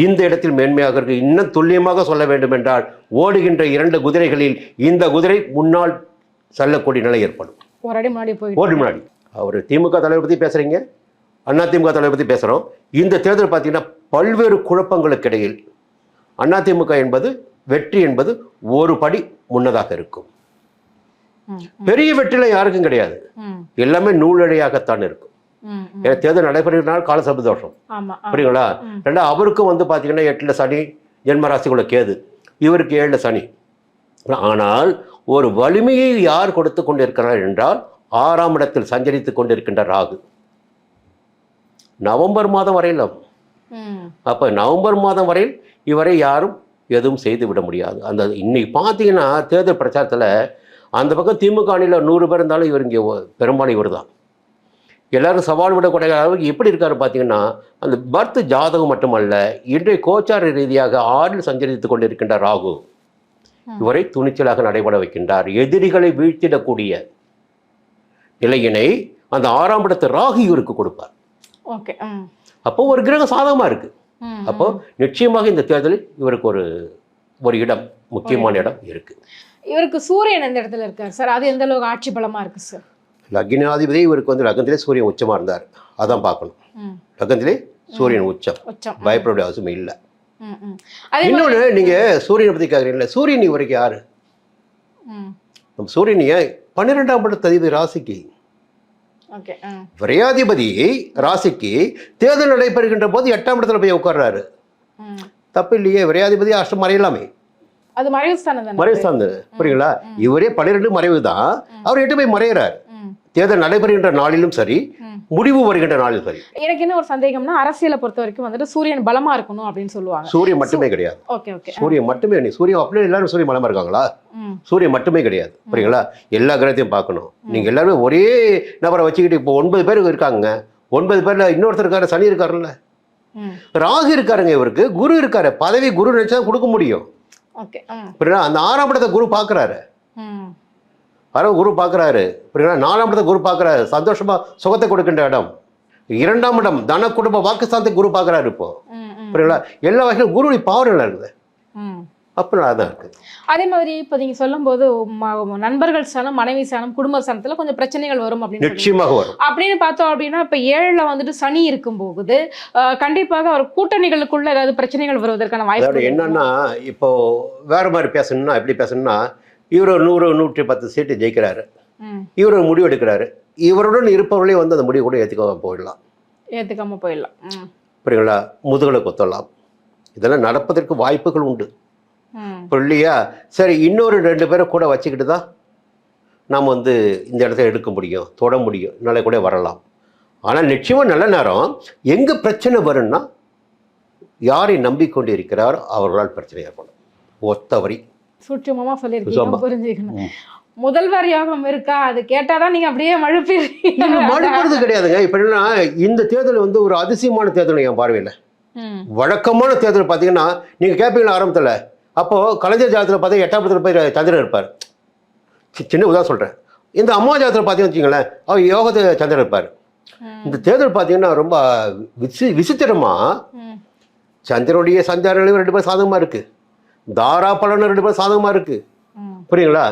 இந்த இடத்தில் மேன்மையாக இருக்கு. இன்னும் துல்லியமாக சொல்ல வேண்டும் என்றால், ஓடுகின்ற 2 குதிரைகளில் இந்த குதிரை முன்னால் செல்லக்கூடிய நிலை ஏற்படும். ஓடி முன்னாடி அவர் திமுக தலைவர் பற்றி பேசுறீங்க, அதிமுக தலைவர் பற்றி பேசுகிறோம். இந்த தேர்தல் பார்த்தீங்கன்னா பல்வேறு குழப்பங்களுக்கு இடையில் அதிமுக என்பது வெற்றி என்பது ஒரு படி முன்னதாக இருக்கும். பெரிய வெற்றில யாருக்கும் கிடையாது, எல்லாமே நூலடையாகத்தான் இருக்கும். தேர்தல் நடைபெறுகிறனால கால சர்பதோஷம், புரியுங்களா? ரெண்டா அவருக்கும் வந்து பார்த்தீங்கன்னா 8ல் சனி, ஜென்மராசிக்குள்ள கேது, இவருக்கு 7ல் சனி. ஆனால் ஒரு வலிமையை யார் கொடுத்து கொண்டிருக்கிறார் என்றால் 6ஆம் இடத்தில் சஞ்சரித்துக் கொண்டிருக்கின்ற ராகு. நவம்பர் மாதம் வரையிலும், அப்போ நவம்பர் மாதம் வரையில் இவரை யாரும் எதுவும் செய்து விட முடியாது. அந்த இன்னைக்கு பார்த்தீங்கன்னா தேர்தல் பிரச்சாரத்தில் அந்த பக்கம் திமுக அணியில் 100 பேர் இருந்தாலும் இவர் இங்கே பெரும்பாலும் இவர் தான். எல்லாரும் சவால் விடக்கூடிய அளவுக்கு எப்படி இருக்காரு பார்த்தீங்கன்னா, அந்த பர்த் ஜாதகம் மட்டுமல்ல, இன்றைய கோச்சார ரீதியாக 6ல் சஞ்சரித்துக் கொண்டிருக்கின்ற ராகு இவரை துணிச்சலாக நடைபெற வைக்கின்றார். எதிரிகளை வீழ்த்திடக்கூடிய நிலையினை அந்த 6ஆம் இடத்து ராகு இவருக்கு கொடுப்பார். அப்போ ஒரு கிரகம் சாதகமா இருக்கு. அப்போ நிச்சயமாக இந்த தேர்தலில் இவருக்கு ஒரு இடம், முக்கியமான இடம் இருக்கு. இவருக்கு சூரியன் எந்த இடத்துல இருக்காரு சார்? அது எந்த அளவுக்கு ஆட்சி பலமா இருக்கு சார்? லக்னாதிபதி இவருக்கு வந்து லக்னத்திலே சூரியன் உச்சமா இருந்தார், அதான் பார்க்கணும். லக்னத்திலே சூரியன் உச்சம், பயப்பட அவசியம் இல்லை. இன்னொன்று, நீங்க சூரியனை பத்தி கேட்குறீங்களா, சூரியன் இவருக்கு யாரு? நம்ம சூரியன் 12ஆம் இடத்து அதிபதி ராசிக்கு, விரையாதிபதி ராசிக்கு தேர்தல் நடைபெறுகின்ற போது 8ஆம் இடத்துல போய் உட்கார்றாரு. தப்பு இல்லையே, விரையாதிபதி அஷ்டம் மறையலாமே, அது மறைவுஸ்தானம், புரியுங்களா? இவரே 12 மறைவு தான், அவர் 8 போய் மறையிறாரு. தேர்தல் நடைபெறுகின்ற நாளிலும் சரி, முடிவு வருகின்ற நாளிலும் சரி. எனக்கு என்ன ஒரு சந்தேகம்னா, அரசியலை பொறுத்த வரைக்கும் வந்துட்டு சூரியன் பலமா இருக்கணும் அப்படின்னு சொல்லுவாங்க. சூரியன் மட்டுமே கிடையாது, சூரியன் மட்டுமே. சூரியன் அப்படியே எல்லாரும் சூரியன் பலமா இருக்காங்களா? சூரியன் மட்டுமே கிடையாது, புரியுங்களா? எல்லா கிரகத்தையும் பார்க்கணும். நீங்க எல்லாருமே ஒரே நபரை வச்சுக்கிட்டு இப்போ 9 பேர் இருக்காங்க. 9 பேர்ல இன்னொருத்தர் இருக்காரு, சனி இருக்காருல்ல, ராகு இருக்காருங்க, இவருக்கு குரு இருக்காரு. பதவி குரு நினைச்சா கொடுக்க முடியும், புரியுங்களா? அந்த 6ஆம் இடத்தை குரு பார்க்குறாரு, குரு பார்க்குறாரு, புரியுங்களா? 4ஆம் இடத்தை குரு பார்க்குறாரு, சந்தோஷமா சுகத்தை கொடுக்கின்ற இடம். 2ஆம் இடம் தன குடும்ப வாக்குஸ்தானத்தை குரு பார்க்குறாரு. இப்போ புரியுங்களா? எல்லா வகையிலும் குருவுடைய பவர் நல்லா இருக்குது. அப்படி அதான் இருக்குது. அதே மாதிரி இப்போ நீங்க சொல்லும் போது நண்பர்கள் ஸ்தானம், மனைவி ஸ்தானம், குடும்ப ஸ்தானத்துல கொஞ்சம் பிரச்சனைகள் வரும் அப்படின்னு நிச்சயமாக வரும். அப்படின்னு பார்த்தோம் அப்படின்னா, இப்போ 7ல் வந்துட்டு சனி இருக்கும் போகுது, கண்டிப்பாக அவர் கூட்டணிகளுக்குள்ள ஏதாவது பிரச்சனைகள் வருவதற்கான வாய்ப்பு என்னன்னா, இப்போ வேற மாதிரி பேசணும்னா எப்படி பேசணும்னா, இவர் 100-110 சீட்டு ஜெயிக்கிறாரு, இவர் ஒரு முடிவு எடுக்கிறாரு, இவருடன் இருப்பவர்களே வந்து அந்த முடிவு கூட ஏற்றுக்காம போயிடலாம், புரியுங்களா? முதுகலை கொத்தலாம். இதெல்லாம் நடப்பதற்கு வாய்ப்புகள் உண்டு, இல்லையா? சரி, இன்னொரு 2 பேரை கூட வச்சுக்கிட்டு தான் நாம் வந்து இந்த இடத்த எடுக்க முடியும், தொட முடியும், நாளை கூட வரலாம். ஆனால் நிச்சயமாக நல்ல நேரம் எங்கே பிரச்சனை வரும்னா, யாரை நம்பிக்கொண்டு இருக்கிறாரோ அவர்களால் பிரச்சனை ஏற்படும். ஒத்தவரி சூட்சமா சொல்லியிருக்கீங்க, புரிஞ்சுக்கணும். முதல்வர் யோகம் இருக்கா? அது கேட்டாதான் நீங்க அப்படியே மழுப்புறது கிடையாதுங்க. இப்ப என்னன்னா, இந்த தேர்தல் வந்து ஒரு அதிசயமான தேர்தல் என் பார்வையில். வழக்கமான தேர்தல் பார்த்தீங்கன்னா, நீங்க கேட்பீங்களா ஆரம்பத்தில், அப்போ கலைஞர் ஜாதகத்தில் பார்த்தா 8ஆம் இடத்துல போய் சந்திரன் இருப்பார். சின்ன உதாரணம் சொல்றேன். இந்த அம்மா ஜாதகத்தில் பார்த்தீங்கன்னு வச்சுங்களேன், அவர் யோகத்தை சந்திரன் இருப்பார். இந்த தேர்தல் பார்த்தீங்கன்னா ரொம்ப விசித்திரமா சந்திரனுடைய சஞ்சாரங்களும் 2 பேரும் சாதகமா இருக்கு, தாரா பலனும் 2 பேரும் சாதகமா இருக்கு, புரியுங்களா?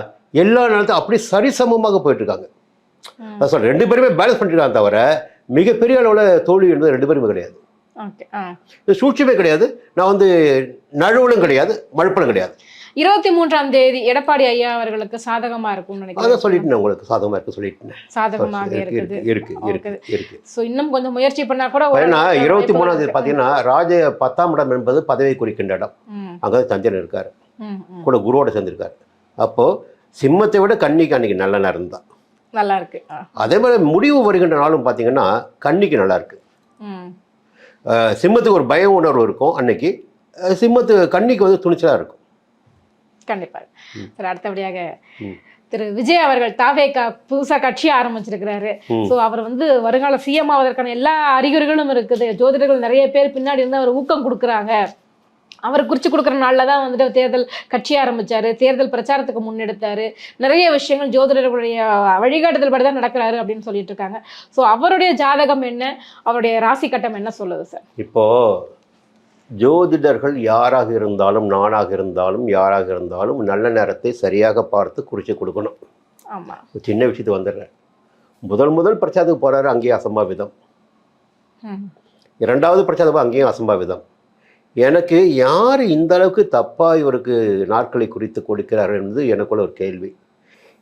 எல்லா நேரத்தையும் அப்படி சரிசமமாக போயிட்டு இருக்காங்க. நான் சொல்றேன், 2 பேருமே பேலன்ஸ் பண்ணிருக்காங்க, தவிர மிகப்பெரிய அளவில் தோல்வி என்பது 2 பேருமே கிடையாது, சூழ்ச்சியுமே கிடையாது. நான் வந்து நழுவலும் கிடையாது, மழுப்பலும் கிடையாது. 23ஆம் தேதி எடப்பாடி ஐயா அவர்களுக்கு சாதகமா இருக்கும் நினைக்கிறேன். அதான் சொல்லிட்டேன், உங்களுக்கு சாதகமா இருக்கு சொல்லிட்டேன். சாதகமாக இருக்குது. இருக்கு. சோ இன்னும் கொஞ்சம் முயற்சி பண்ணா கூட. ஏன்னா 23ஆம் தேதி பாத்தீங்கன்னா, ராஜ 10ஆம் இடம் என்பது பதவி குறிக்கின்ற இடம். அங்கே சந்திரன் இருக்காரு, கூட குருவோட சேர்ந்திருக்காரு. அப்போ சிம்மத்தை விட கன்னிக்கு அன்னைக்கு நல்ல நேரம் தான், நல்லா இருக்கு. அதே மாதிரி முடிவு வருகின்ற நாளும் பார்த்தீங்கன்னா கன்னிக்கு நல்லா இருக்கு. சிம்மத்துக்கு ஒரு பய உணர்வு இருக்கும் அன்னைக்கு, கன்னிக்கு வந்து துணிச்சலாக இருக்கும். கண்டிப்பா. சார், அடுத்தபடியாக திரு விஜய் அவர்கள் தாவேகா புதுசா கட்சி ஆரம்பிச்சிருக்கிறாரு. ஸோ அவர் வந்து வருங்கால சிஎம் ஆவதற்கான எல்லா அறிகுறிகளும் இருக்குது. ஜோதிடர்கள் நிறைய பேர் பின்னாடி இருந்து அவர் ஊக்கம் கொடுக்குறாங்க அவர் குறிச்சு கொடுக்குற நாள்ல தான் வந்துட்டு தேர்தல் கட்சி ஆரம்பிச்சாரு, தேர்தல் பிரச்சாரத்துக்கு முன்னெடுத்தாரு, நிறைய விஷயங்கள் ஜோதிடர்களுடைய வழிகாட்டுதல் படி தான் நடக்கிறாரு அப்படின்னு சொல்லிட்டு இருக்காங்க. ஸோ அவருடைய ஜாதகம் என்ன, அவருடைய ராசி கட்டம் என்ன சொல்லுது சார்? இப்போ ஜோதிடர்கள் யாராக இருந்தாலும், நானாக இருந்தாலும், யாராக இருந்தாலும் நல்ல நேரத்தை சரியாக பார்த்து குறித்து கொடுக்கணும். ஆமா, சின்ன விஷயத்துக்கு வந்துடுறேன். முதல் பிரச்சாரத்துக்கு போறாரு, அங்கேயும் அசம்பாவிதம். இரண்டாவது பிரச்சாரம் அங்கேயும் அசம்பாவிதம். எனக்கு யார் இந்த அளவுக்கு தப்பாக இவருக்கு நாட்களை குறித்து கொடுக்கிறார் என்பது எனக்குள்ள ஒரு கேள்வி.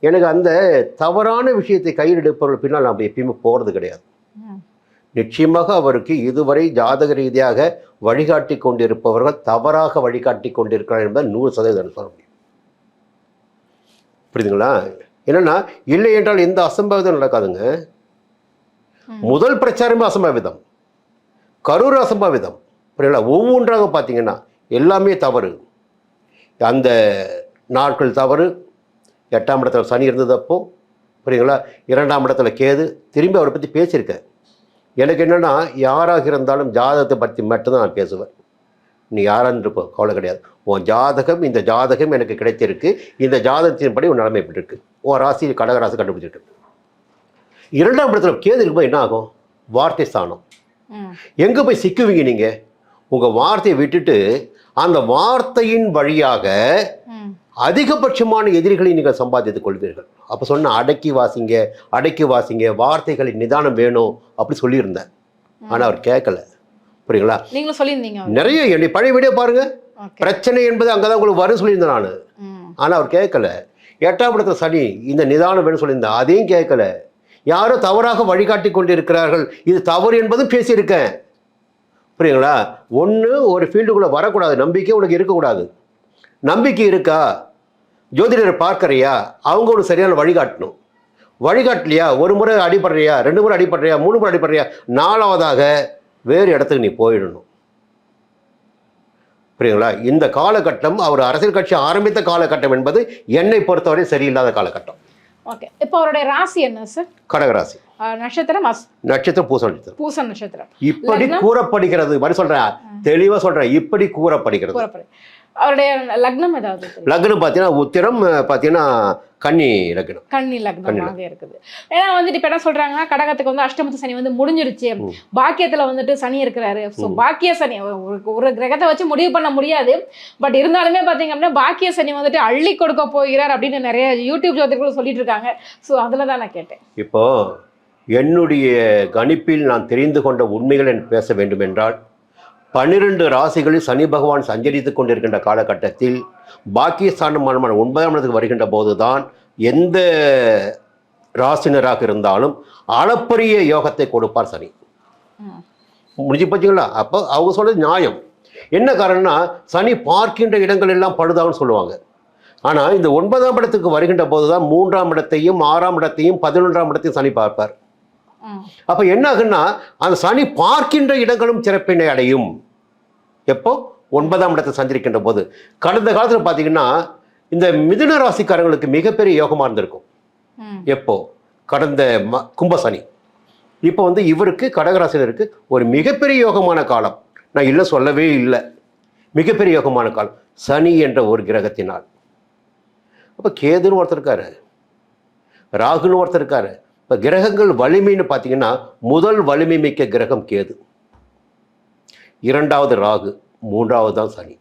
எனக்கு அந்த தவறான விஷயத்தை கையில் எடுப்பவர்கள் பின்னால் நம்ம எப்பயுமே போகிறது கிடையாது. நிச்சயமாக அவருக்கு இதுவரை ஜாதக ரீதியாக வழிகாட்டி கொண்டிருப்பவர்கள் தவறாக வழிகாட்டி கொண்டிருக்கிறார் என்பதை 100% சொல்ல முடியும். புரியுதுங்களா? என்னன்னா இல்லை என்றால் எந்த அசம்பாவிதம் நடக்காதுங்க. முதல் பிரச்சாரமே அசம்பாவிதம், கரூர் அசம்பாவிதம். புரியல? ஒவ்வொன்றாக பார்த்தீங்கன்னா எல்லாமே தவறு. அந்த நாட்கள் தவறு. 8ஆம் இடத்துல சனி இருந்தது அப்போ, புரியுங்களா? 2ஆம் இடத்துல கேது. திரும்பி அவரை பற்றி பேசியிருக்கேன். எனக்கு என்னென்னா யாராக இருந்தாலும் ஜாதகத்தை பற்றி மட்டும்தான் நான் பேசுவேன். நீ யாரான்னு இருப்போ கவலை கிடையாது. உன் ஜாதகம், இந்த ஜாதகம் எனக்கு கிடைத்திருக்கு, இந்த ஜாதகத்தின்படி உன் நிலைமை எப்படி இருக்கு, உன் ராசி கடகராசி கண்டுபிடிச்சிருக்கு. 2ஆம் இடத்துல கேது இருக்கும்போது என்ன ஆகும்? வார்த்தை ஸ்தானம். எங்கே போய் சிக்குவீங்க நீங்கள்? உங்கள் வார்த்தையை விட்டுட்டு அந்த வார்த்தையின் வழியாக அதிகபட்சமான எதிரிகளை நீங்கள் சம்பாதித்துக் கொள்வீர்கள். அப்போ சொன்ன அடக்கி வாசிங்க, வார்த்தைகளின் நிதானம் வேணும் அப்படி சொல்லியிருந்தேன். ஆனால் அவர் கேட்கல. புரியுங்களா? நீங்களும் சொல்லியிருந்தீங்க. நிறைய என்னை பழைய வீடியோ பாருங்க. பிரச்சனை என்பது அங்கதான் உங்களுக்கு வரும் சொல்லியிருந்தேன் நான். ஆனால் அவர் கேட்கல. 8ஆம் இடத்துல சனி, இந்த நிதானம் வேணும் சொல்லியிருந்தேன். அதையும் கேட்கல. யாரோ தவறாக வழிகாட்டி கொண்டிருக்கிறார்கள், இது தவறு என்பதும் பேசியிருக்கேன். புரியுங்களா? ஒன்று ஒரு ஃபீல்டுக்குள்ளே வரக்கூடாது, நம்பிக்கை உனக்கு இருக்கக்கூடாது. நம்பிக்கை இருக்கா? ஜோதிடரை பார்க்கறியா? அவங்க ஒரு சரியான வழிகாட்டணும். வழிகாட்டலையா? ஒரு முறை அடிபடுறியா, 2 முறை அடிபடுறியா, 3 முறை அடிபடுறியா, 4வதாக வேறு இடத்துக்கு நீ போயிடணும். புரியுங்களா? இந்த காலகட்டம் அவர் அரசியல் கட்சி ஆரம்பித்த காலகட்டம் என்பது என்னை பொறுத்தவரை சரியில்லாத காலகட்டம். ஓகே, இப்போ அவருடைய ராசி என்ன சார்? கடகராசி. நட்சத்திரம் நட்சத்திரம் பூச நட்சத்திரம். பூச நட்சத்திரம். இப்படி கூறப்படுகிறது. மாதிரி சொல்றேன், தெளிவா சொல்றேன், இப்படி கூறப்படுகிறது. அவருடைய லக்னம் ஏதாவது? லக்னம் பார்த்தீங்கன்னா உத்திரம், பார்த்தீங்கன்னா கன்னி லக்னம். கன்னி லக்னமாக இருக்குது. ஏன்னா வந்துட்டு இப்போ என்ன சொல்றாங்கன்னா, கடகத்துக்கு வந்து அஷ்டமத்து சனி வந்து முடிஞ்சிருச்சு, பாக்கியத்துல வந்துட்டு சனி இருக்கிறாரு. ஸோ பாக்கிய சனி ஒரு கிரகத்தை வச்சு முடிவு பண்ண முடியாது. பட் இருந்தாலுமே பார்த்தீங்க அப்படின்னா பாக்கிய சனி வந்துட்டு அள்ளி கொடுக்க போகிறார் அப்படின்னு நிறைய யூடியூப் ஜோதிடர்கள் சொல்லிட்டு இருக்காங்க. ஸோ அதில் தான் நான் கேட்டேன். இப்போ என்னுடைய கணிப்பில் நான் தெரிந்து கொண்ட உண்மைகள் என்று பேச வேண்டும் என்றால், 12 ராசிகளில் சனி பகவான் சஞ்சரித்துக் கொண்டிருக்கின்ற காலகட்டத்தில் பாக்கியஸ்தானமான 9ஆம் இடத்துக்கு வருகின்ற போதுதான் எந்த ராசினராக இருந்தாலும் அளப்பரிய யோகத்தை கொடுப்பார் சனி. முடிஞ்சு போச்சுங்களா? அப்போ அவங்க சொல்றது நியாயம். என்ன காரணம்னா, சனி பார்க்கின்ற இடங்கள் எல்லாம் பழுதான்னு சொல்லுவாங்க. ஆனால் இந்த 9ஆம் இடத்துக்கு வருகின்ற போதுதான் 3ஆம் இடத்தையும் 6ஆம் இடத்தையும் 11ஆம் இடத்தையும் சனி பார்ப்பார். அப்போ என்ன ஆகுன்னா, அந்த சனி பார்க்கின்ற இடங்களும் சிறப்பினை அடையும். எப்போ? 9ஆம் இடத்தை சஞ்சரிக்கின்ற போது. கடந்த காலத்தில் பார்த்தீங்கன்னா இந்த மிதுன ராசிக்காரங்களுக்கு மிகப்பெரிய யோகமாக இருந்திருக்கும். எப்போ? கடந்த கும்ப சனி. இப்போ வந்து இவருக்கு கடகராசினருக்கு ஒரு மிகப்பெரிய யோகமான காலம். நான் இல்லை சொல்லவே இல்லை, மிகப்பெரிய யோகமான காலம் சனி என்ற ஒரு கிரகத்தினால். அப்போ கேதுன்னு ஒருத்தர் இருக்காரு, ராகுன்னு ஒருத்தர் இருக்காரு. இப்போ கிரகங்கள் வலிமைன்னு பார்த்தீங்கன்னா முதல் வலிமை மிக்க கிரகம் கேது, 2வது ராகு, 3வது தான் சனி.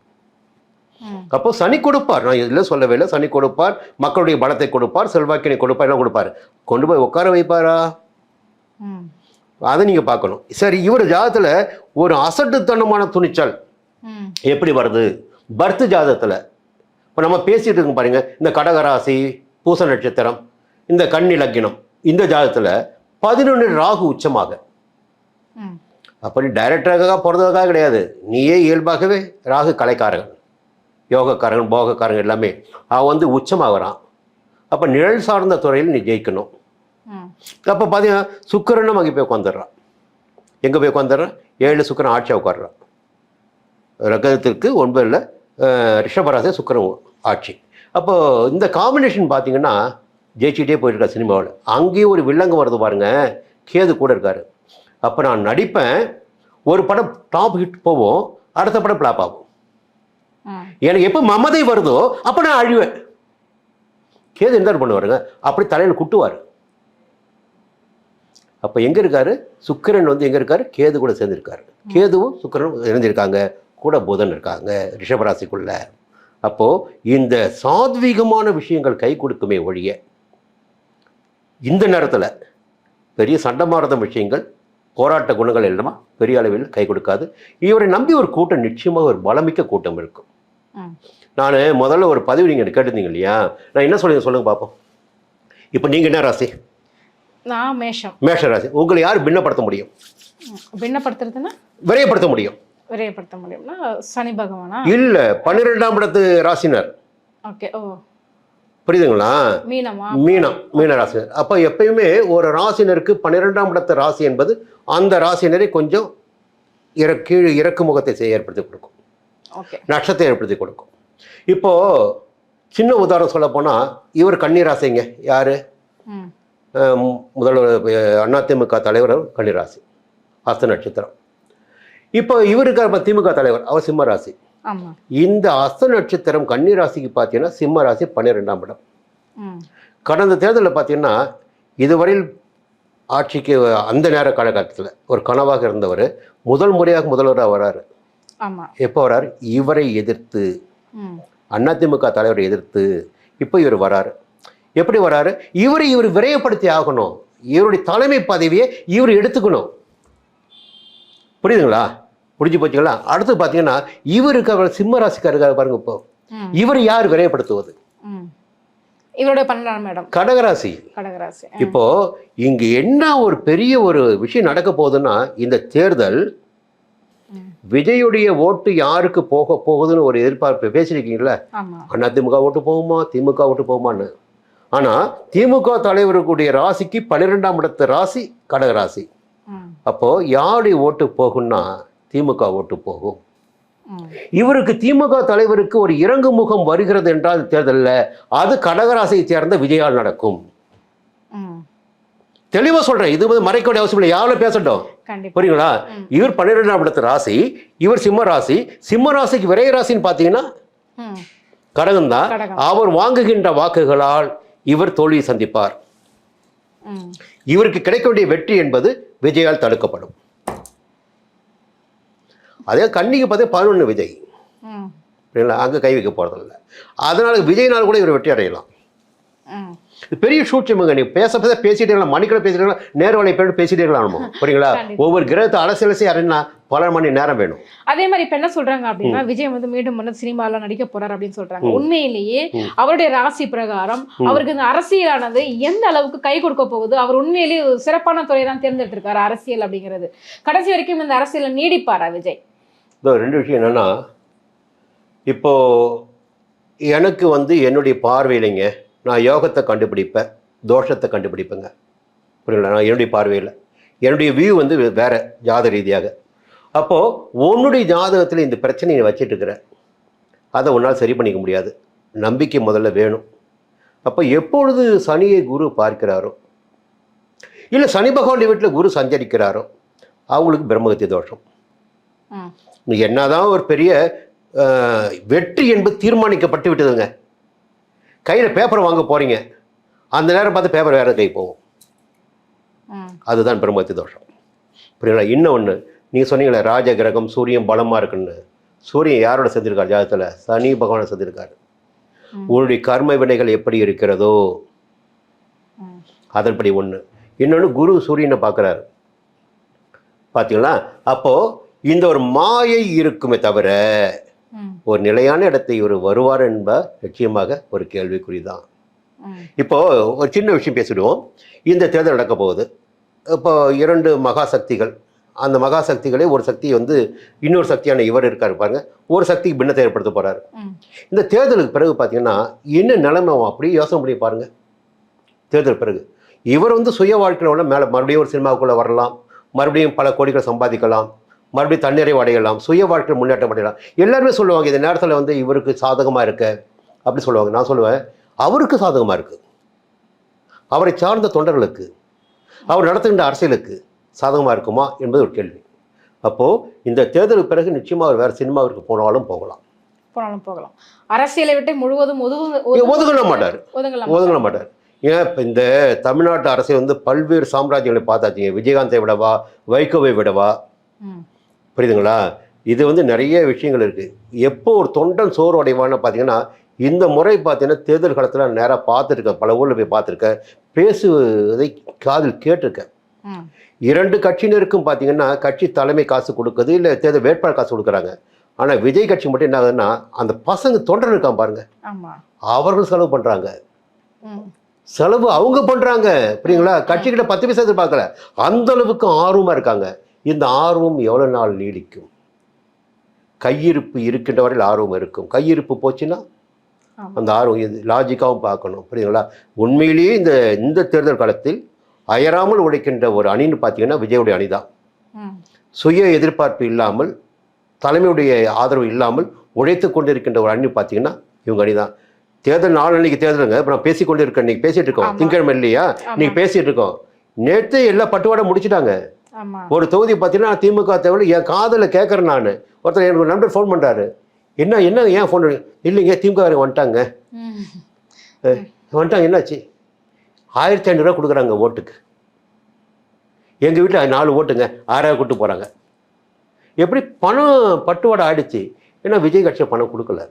அப்போ சனி கொடுப்பார், நான் இதில் சொல்லவே இல்லை. சனி கொடுப்பார், மக்களுடைய பலத்தை கொடுப்பார், செல்வாக்கினை கொடுப்பார், என்ன கொடுப்பார்? கொண்டு போய் உட்கார வைப்பாரா? அதை நீங்கள் பார்க்கணும். சரி, இவர் ஜாதகத்தில் ஒரு அசட்டுத்தனமான துணிச்சல் எப்படி வருது? பர்த் ஜாதகத்தில் இப்போ நம்ம பேசிட்டு இருக்கோம் பாருங்க, இந்த கடகராசி, பூச நட்சத்திரம், இந்த கன்னி லக்னம், இந்த ஜாதகத்தில் 11 ராகு உச்சமாக. அப்படி டைரக்டராக பிறந்ததாக கிடையாது, நீயே இயல்பாகவே ராகு கலைக்காரகன், யோகக்காரகன், போகக்காரகன் எல்லாமே. அவன் வந்து உச்சமாகறான். அப்போ நிழல் சார்ந்த துறையில் நீ ஜெயிக்கணும். அப்போ பார்த்தீங்கன்னா சுக்கிரனும் அங்கே போய் உட்காந்துடுறான். எங்கே போய் உட்காந்துடுறான்? 7 சுக்கிரன் ஆட்சியாக உட்காடுறான். ரகத்திற்கு 9ல் ரிஷபராசி சுக்கிரன் ஆட்சி. அப்போது இந்த காம்பினேஷன் பார்த்தீங்கன்னா ஜெயிச்சுட்டே போயிருக்கா சினிமாவில். அங்கேயும் ஒரு வில்லங்க வருது பாருங்க, கேது கூட இருக்காரு. அப்போ நான் நடிப்பேன், ஒரு படம் டாப் ஹிட் போவோம், அடுத்த படம் ஃப்ளாப் ஆகும். எனக்கு எப்போ மமதை வருதோ அப்போ நான் அழிவேன். கேது என்ன பண்ணுவாருங்க, அப்படி தலையில் குட்டுவார். அப்போ எங்கே இருக்காரு, சுக்கிரன் வந்து எங்கே இருக்காரு, கேது கூட சேர்ந்துருக்காரு. கேதுவும் சுக்கிரனும் இணைஞ்சிருக்காங்க, கூட புதன் இருக்காங்க ரிஷபராசிக்குள்ள. அப்போது இந்த சாத்வீகமான விஷயங்கள் கை கொடுக்குமே ஒழிய இந்த நேரத்தில் பெரிய சண்டமாரத விஷயங்கள், போராட்ட குணங்கள் எல்லாமா பெரிய அளவில் கை கொடுக்காது. இவரை நம்பி ஒரு கூட்டம் நிச்சயமாக ஒரு பலமிக்க கூட்டம் இருக்கும். நான் முதல்ல ஒரு பதிவு நீங்கள் கேட்டிருந்தீங்க இல்லையா, நான் என்ன சொல்லுங்க பார்ப்போம். இப்போ நீங்கள் என்ன ராசி? நான் மேஷம். மேஷ ராசி. உங்களை யார் பின்னப்படுத்த முடியும்? பின்னப்படுத்துறதுன்னா விரையப்படுத்த முடியும். விரையப்படுத்த முடியும்னா சனி பகவானா? இல்ல, 12ஆம் இடத்து ராசினர். ஓகே. ஓ, புரியுதுங்களா? மீனமா? மீன ராசினர். அப்போ எப்பயுமே ஒரு ராசினருக்கு 12ஆம் இடத்து ராசி என்பது அந்த ராசினரை கொஞ்சம் கீழ் இறக்கு முகத்தை ஏற்படுத்தி கொடுக்கும், நஷ்டத்தை ஏற்படுத்தி கொடுக்கும். இப்போ சின்ன உதாரணம் சொல்ல போனா, இவர் கன்னி ராசிங்க. யாரு? முதல்வர் அதிமுக தலைவர் கன்னிராசி, ஹஸ்த நட்சத்திரம். இப்போ இவருக்கு திமுக தலைவர், அவர் சிம்ம ராசி. இந்த ஹஸ்த நட்சத்திரம் கன்னிராசிக்கு பார்த்தீங்கன்னா சிம்ம ராசி 12ஆம் இடம். கடந்த தேர்தலில் பார்த்தீங்கன்னா இதுவரையில் ஆட்சிக்கு அந்த நேர காலகட்டத்தில் ஒரு கனவாக இருந்தவர் முதல் முறையாக முதல்வராக வராரு. எப்போ வராரு? இவரை எதிர்த்து, அதிமுக தலைவரை எதிர்த்து இப்போ இவர் வராரு. எப்படி வராரு? இவர் விரைவுபடுத்தி ஆகணும், இவருடைய தலைமை பதவியை இவர் எடுத்துக்கணும். புரியுதுங்களா? புரிஞ்சு போச்சுங்களா? அடுத்து பார்த்தீங்கன்னா இவருக்கு அவர் சிம்ம ராசிக்காரர் பாருங்க. இப்போ இவர் யார் விரைவுபடுத்துவது? இவருடைய 12ஆம் இடம் கடகராசி. இப்போ இங்கு என்ன ஒரு பெரிய ஒரு விஷயம் நடக்க போகுதுன்னா, இந்த தேர்தல் விஜயுடைய ஓட்டு யாருக்கு போக போகுதுன்னு ஒரு எதிர்பார்ப்பு பேசியிருக்கீங்களா? அதிமுக ஓட்டு போகுமா, திமுக ஓட்டு போகுமான்னு. ஆனால் திமுக தலைவருக்குடைய ராசிக்கு 12ஆம் இடத்து ராசி கடகராசி. அப்போ யாருடைய ஓட்டு போகும்னா திமுக ஓட்டு போகும். இவருக்கு திமுக தலைவருக்கு ஒரு இறங்கு முகம் வருகிறது என்றால் தேர்தலில் அது கடகராசியை சேர்ந்த விஜயால் நடக்கும். தெளிவா சொல்றேன், இது வந்து மறைக்க அவசியம் இல்லை, யாரும் பேசட்டும். புரியுங்களா? இவர் 12ஆம் இடத்து ராசி, இவர் சிம்ம ராசி. சிம்ம ராசிக்கு விரை ராசின்னு பார்த்தீங்கன்னா கடகம் தான். அவர் வாங்குகின்ற வாக்குகளால் இவர் தோல்வியை சந்திப்பார். இவருக்கு கிடைக்க வேண்டிய வெற்றி என்பது விஜயால் தடுக்கப்படும். அதே கன்னிக்கு பார்த்து 11 விஜய், அங்கே கை வைக்க போறதில்லை. அதனால விஜய்னால் கூட இவர் வெற்றி அடையலாம். பெரிய சூட்சமுங்க. நீ பேசிட்டே மணிக்கணை பேசிட்டீங்களா, நேர்வலை பேசிட்டே இருக்கலாமோ? புரியுங்களா? ஒவ்வொரு கிரகத்தை அலசி அறிஞா பல மணி நேரம் வேணும். அதே மாதிரி இப்ப என்ன சொல்றாங்க அப்படின்னா, விஜய் வந்து மீண்டும் சினிமால நடிக்க போறாரு அப்படின்னு சொல்றாங்க. உண்மையிலேயே அவருடைய ராசி பிரகாரம் அவருக்கு இந்த அரசியலானது எந்த அளவுக்கு கை கொடுக்க போகுது? அவர் உண்மையிலேயே சிறப்பான துறையை தான் தேர்ந்தெடுத்திருக்காரு அரசியல் அப்படிங்கிறது. கடைசி வரைக்கும் இந்த அரசியல நீடிப்பாரா விஜய்? ரெண்டு விஷயம் என்னன்னா, இப்போ எனக்கு வந்து என்னுடைய பார்வையிலைங்க நான் யோகத்தை கண்டுபிடிப்பேன், தோஷத்தை கண்டுபிடிப்பேங்க. புரியல? நான் என்னுடைய பார்வையில் என்னுடைய வியூ வந்து வேற ஜாத ரீதியாக. அப்போது உன்னுடைய ஜாதகத்தில் இந்த பிரச்சனையை வச்சுட்டு இருக்கிற, அதை உன்னால் சரி பண்ணிக்க முடியாது. நம்பிக்கை முதல்ல வேணும். அப்போ எப்பொழுது சனியை குரு பார்க்கிறாரோ, இல்லை சனி பகவானுடைய வீட்டில் குரு சஞ்சரிக்கிறாரோ, அவங்களுக்கு பிரம்மகத்தி தோஷம். நீ என்னதான் ஒரு பெரிய வெற்றி என்பது தீர்மானிக்கப்பட்டு விட்டதுங்க. கையில் பேப்பர் வாங்க போகிறீங்க, அந்த நேரம் பார்த்து பேப்பர் வேறு கை போகும். அதுதான் பிரம்மகத்தி தோஷம். புரியுங்களா? இன்னொன்று, நீங்கள் சொன்னீங்களே ராஜ கிரகம் சூரியன் பலமாக இருக்குன்னு. சூரியன் யாரோட சேர்ந்திருக்கார் ஜாதகத்தில்? சனி பகவானை சேர்ந்திருக்காரு. உன்னுடைய கர்ம வினைகள் எப்படி இருக்கிறதோ அதன்படி ஒன்று. இன்னொன்று, குரு சூரியனை பார்க்குறாரு. பார்த்தீங்களா? அப்போது இந்த ஒரு மாயை இருக்குமே தவிர ஒரு நிலையான இடத்தை இவர் வருவார் என்ப நிச்சயமாக ஒரு கேள்விக்குறிதான். இப்போ ஒரு சின்ன விஷயம் பேசிடுவோம். இந்த தேர்தல் நடக்க போகுது. இப்போ 2 மகாசக்திகள், அந்த மகாசக்திகளே ஒரு சக்தி வந்து இன்னொரு சக்தியான இவர் இருக்காரு பாருங்க, ஒரு சக்திக்கு பின்னத்தை ஏற்படுத்த போறாரு. இந்த தேர்தலுக்கு பிறகு பார்த்தீங்கன்னா என்ன நிலைமை அப்படியே யோசனை பண்ணி பாருங்க. தேர்தல் பிறகு இவர் வந்து சுய வாழ்க்கையோட மேலே மறுபடியும் ஒரு சினிமாவுக்குள்ளே வரலாம், மறுபடியும் பல கோடிகளை சம்பாதிக்கலாம், மறுபடியும் தன்னிறைவு அடையலாம், சுய வாழ்க்கை முன்னேற்றம் அடையலாம். எல்லாருமே சொல்லுவாங்க இந்த நேரத்தில் வந்து இவருக்கு சாதகமாக இருக்க அப்படி சொல்லுவாங்க. நான் சொல்லுவேன், அவருக்கு சாதகமாக இருக்குது, அவரை சார்ந்த தொண்டர்களுக்கு, அவர் நடத்துகின்ற அரசியலுக்கு சாதகமாக இருக்குமா என்பது ஒரு கேள்வி. அப்போது இந்த தேர்தலுக்கு பிறகு நிச்சயமாக அவர் வேறு சினிமாவிற்கு போனாலும் போகலாம். போனாலும் போகலாம். அரசியலை விட்டு முழுவதும் ஒதுங்கல மாட்டார். ஒதுங்கலாம் மாட்டார். ஏன் இப்போ இந்த தமிழ்நாட்டு அரசியல் வந்து பல்வேறு சாம்ராஜ்யங்களை பார்த்தாச்சுங்க. விஜயகாந்தை விடவா, வைகோவை விடவா, புரியுதுங்களா? இது வந்து நிறைய விஷயங்கள் இருக்குது. எப்போ ஒரு தொண்டன் சோறு அடைவான்னு பார்த்தீங்கன்னா, இந்த முறை பார்த்தீங்கன்னா தேர்தல் காலத்தில் நேராக பார்த்துருக்கேன், பல ஊரில் போய் பார்த்துருக்கேன், பேசுவதை காதில் கேட்டிருக்கேன். 2 கட்சியினருக்கும் பார்த்தீங்கன்னா கட்சி தலைமை காசு கொடுக்குது, இல்லை தேர்தல் வேட்பாளர் காசு கொடுக்குறாங்க. ஆனால் விஜய் கட்சி மட்டும் என்ன ஆகுதுன்னா, அந்த பசங்க தொண்டன் இருக்கான் பாருங்க, அவர்கள் செலவு பண்ணுறாங்க. செலவு அவங்க பண்ணுறாங்க, புரியுங்களா? கட்சிக்கிட்ட 10 பைசா எதிர்பார்க்கல, அந்த அளவுக்கு ஆர்வமாக இருக்காங்க. இந்த ஆர்வம் எவ்வளோ நாள் நீடிக்கும்? கையிருப்பு இருக்கின்ற வரையில் ஆர்வம் இருக்கும். கையிருப்பு போச்சுன்னா அந்த ஆர்வம் இது லாஜிக்காகவும் பார்க்கணும், புரியுங்களா? உண்மையிலேயே இந்த தேர்தல் காலத்தில் அயராமல் உழைக்கின்ற ஒரு அணின்னு பார்த்தீங்கன்னா விஜயுடைய அணி தான். சுய எதிர்பார்ப்பு இல்லாமல், தலைமையுடைய ஆதரவு இல்லாமல் உழைத்து கொண்டு இருக்கின்ற ஒரு அணி பார்த்தீங்கன்னா இவங்க அணி தான். தேர்தல் நாளன்னைக்கு தேர்தலுங்க. இப்போ நான் பேசிக்கொண்டு இருக்கேன், இன்னைக்கு பேசிட்டு இருக்கோம், திங்கட்கிழமை இல்லையா? இன்னைக்கு பேசிட்டு இருக்கோம். நேற்று எல்லா பட்டுவாடை முடிச்சுட்டாங்க. ஒரு தொகுதி பார்த்தீங்கன்னா திமுக தேவையில் என் காதில் கேட்குறேன் நான். ஒருத்தர் எனக்கு ஒரு நம்பர் ஃபோன் பண்ணுறாரு, என்ன ஏன் ஃபோன் இல்லைங்க திமுக வந்துட்டாங்க என்னாச்சு? 1500 ரூபா கொடுக்குறாங்க ஓட்டுக்கு. எங்கள் வீட்டில் 4 ஓட்டுங்க, 6000 கூட்டு போகிறாங்க. எப்படி பணம் பட்டுவாடை ஆயிடுச்சு? ஏன்னா விஜய் கட்சியில் பணம் கொடுக்கல,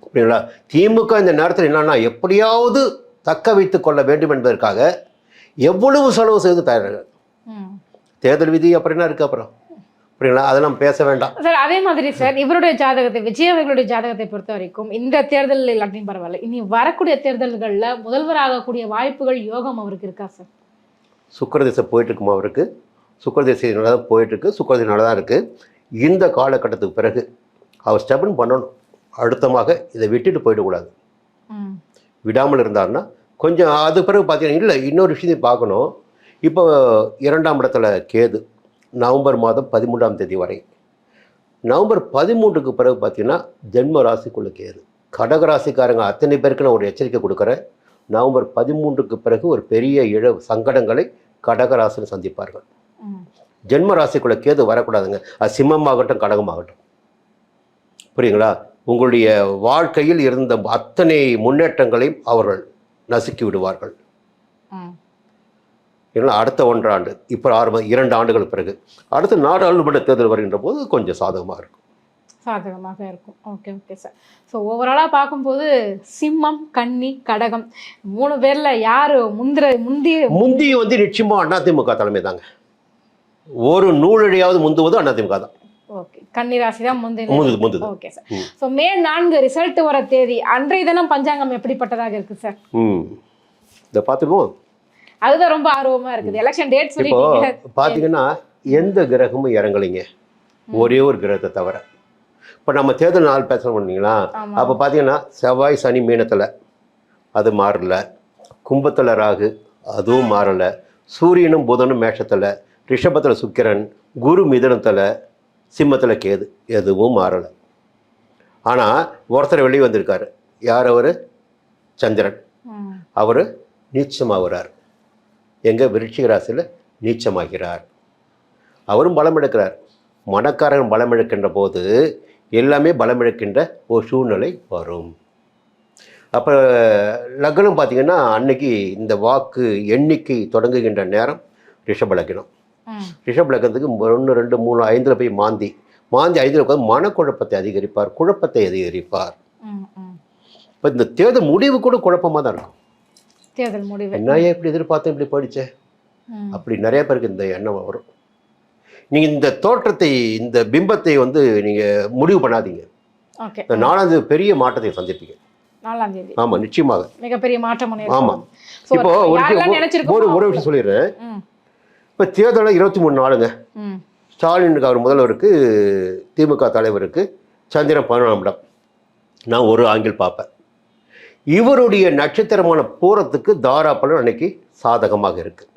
அப்படிங்களா? திமுக இந்த நேரத்தில் என்னன்னா எப்படியாவது தக்க வைத்து கொள்ள வேண்டும் என்பதற்காக எவ்வளவு செலவு செய்து தயாராக. தேர்தல் விதி அப்புறம் என்ன இருக்குது அப்புறம், அப்படிங்களா? அதெல்லாம் பேச வேண்டாம் சார். அதே மாதிரி சார் இவருடைய ஜாதகத்தை, விஜய் அவர்களுடைய ஜாதகத்தை பொறுத்த வரைக்கும் இந்த தேர்தல் இல்லாட்டியும் பரவாயில்ல, இனி வரக்கூடிய தேர்தல்களில் முதல்வர் ஆகக்கூடிய வாய்ப்புகள், யோகம் அவருக்கு இருக்கா சார்? சுக்கிரதிசை போயிட்டு இருக்குமா அவருக்கு? சுக்கிரதிசை நல்லா தான் போயிட்டுருக்கு, சுக்கிரதிசை நல்லா தான் இருக்குது. இந்த காலகட்டத்துக்கு பிறகு அவர் ஸ்டெபன் பண்ணணும். அடுத்தமாக இதை விட்டுட்டு போயிடக்கூடாது. விடாமல் இருந்தார்னா கொஞ்சம் அது பிறகு பார்த்தீங்கன்னா இல்லை, இன்னொரு விஷயத்தையும் பார்க்கணும். இப்போ 2ஆம் இடத்துல கேது, நவம்பர் மாதம் 13ஆம் தேதி வரை. நவம்பர் 13க்கு பிறகு பார்த்தீங்கன்னா ஜென்ம ராசிக்குள்ள கேது. கடகராசிக்காரங்க அத்தனை பேருக்கு நான் ஒரு எச்சரிக்கை கொடுக்குறேன். நவம்பர் 13க்கு பிறகு ஒரு பெரிய சங்கடங்களை கடகராசின்னு சந்திப்பார்கள். ஜென்ம ராசிக்குள்ள கேது வரக்கூடாதுங்க. அது சிம்மமாகட்டும் கடகமாகட்டும், புரியுங்களா? உங்களுடைய வாழ்க்கையில் இருந்த அத்தனை முன்னேற்றங்களையும் அவர்கள் நசுக்கி விடுவார்கள். இல்லைன்னா அடுத்த 1 ஆண்டு, இப்போ 2 ஆண்டுகள் பிறகு அடுத்த நாடாளுமன்ற தேர்தல் வருகின்ற போது கொஞ்சம் சாதகமாக இருக்கும். Okay sir. ஸோ ஓவராலாக பார்க்கும்போது சிம்மம், கன்னி, கடகம் 3 பேரில் யார் முந்தி வந்து நிச்சயமாக அதிமுக தலைமை தாங்க. ஒரு நூலடியாவது முந்துவது அதிமுக தான். ஓகே, கன்னி ராசி தான் முந்தது. Okay sir. So May 4 result வர தேதி அன்றைய தினம் பஞ்சாங்கம் எப்படிப்பட்டதாக இருக்கு சார்? இதை பார்த்துக்குவோம். அதுதான் ரொம்ப ஆர்வமா இருக்குது. எலெக்ஷன் டேட் சொல்லிட்டீங்க. பார்த்தீங்கன்னா எந்த கிரகமும் இறங்கலைங்க, ஒரே ஒரு கிரகத்தை தவிர. இப்போ நம்ம தேர்தல் நாள் பேசணும் பண்ணீங்களா? அப்போ பார்த்தீங்கன்னா செவ்வாய் சனி மீனத்தில் அது மாறல, கும்பத்தில் ராகு அதுவும் மாறலை, சூரியனும் புதனும் மேஷத்தில், ரிஷபத்தில் சுக்கிரன், குரு மிதனத்தில், சிம்மத்தில் கேது, எதுவும் மாறலை. ஆனால் ஒருத்தர் வெளியே வந்திருக்காரு. யார் அவர்? சந்திரன். அவர் நீச்சமாகிறார். எங்கள் விருச்சிக ராசியில் நீச்சமாகிறார். அவரும் பலம் எடுக்கிறார். மனக்காரன் பலம் எடுக்கின்ற போது எல்லாமே பலம் எடுக்கின்ற ஒரு சூழ்நிலை வரும். அப்போ லக்னம் பார்த்திங்கன்னா அன்னைக்கு இந்த வாக்கு எண்ணிக்கை தொடங்குகின்ற நேரம் ரிஷப லக்னம். ரிஷப லக்னத்துக்கு 1 2 3 5 போய் மாந்தி 5 உட்காந்து மனக்குழப்பத்தை அதிகரிப்பார், குழப்பத்தை அதிகரிப்பார். இப்போ இந்த தேர்தல் முடிவு கூட குழப்பமாக தான் இருக்கும். தேர்தல் முடிவு என்ன எப்படி எதிர்பார்த்தேன், இப்படி போயிடுச்சே, அப்படி நிறைய பேருக்கு இந்த எண்ணம் வரும். நீங்கள் இந்த தோற்றத்தை, இந்த பிம்பத்தை வந்து நீங்கள் முடிவு பண்ணாதீங்க. இந்த 4ஆம் தேதி பெரிய மாற்றத்தை சந்திப்பீங்க. 4ஆம் தேதி ஆமாம், நிச்சயமாக மிகப்பெரிய மாற்றம். ஆமாம். இப்போ ஒரு விஷயம் சொல்லிடுறேன். இப்போ தேர்தலில் 23 நாளுங்க. ஸ்டாலினுக்கு அவர் முதல்வருக்கு, திமுக தலைவருக்கு சந்திரன் 14ஆம் இடம். நான் ஒரு ஆங்கிள் பார்ப்பேன். இவருடைய நட்சத்திரமான பூரத்துக்கு தாராப்பலன் அன்னைக்கு சாதகமாக இருக்குது.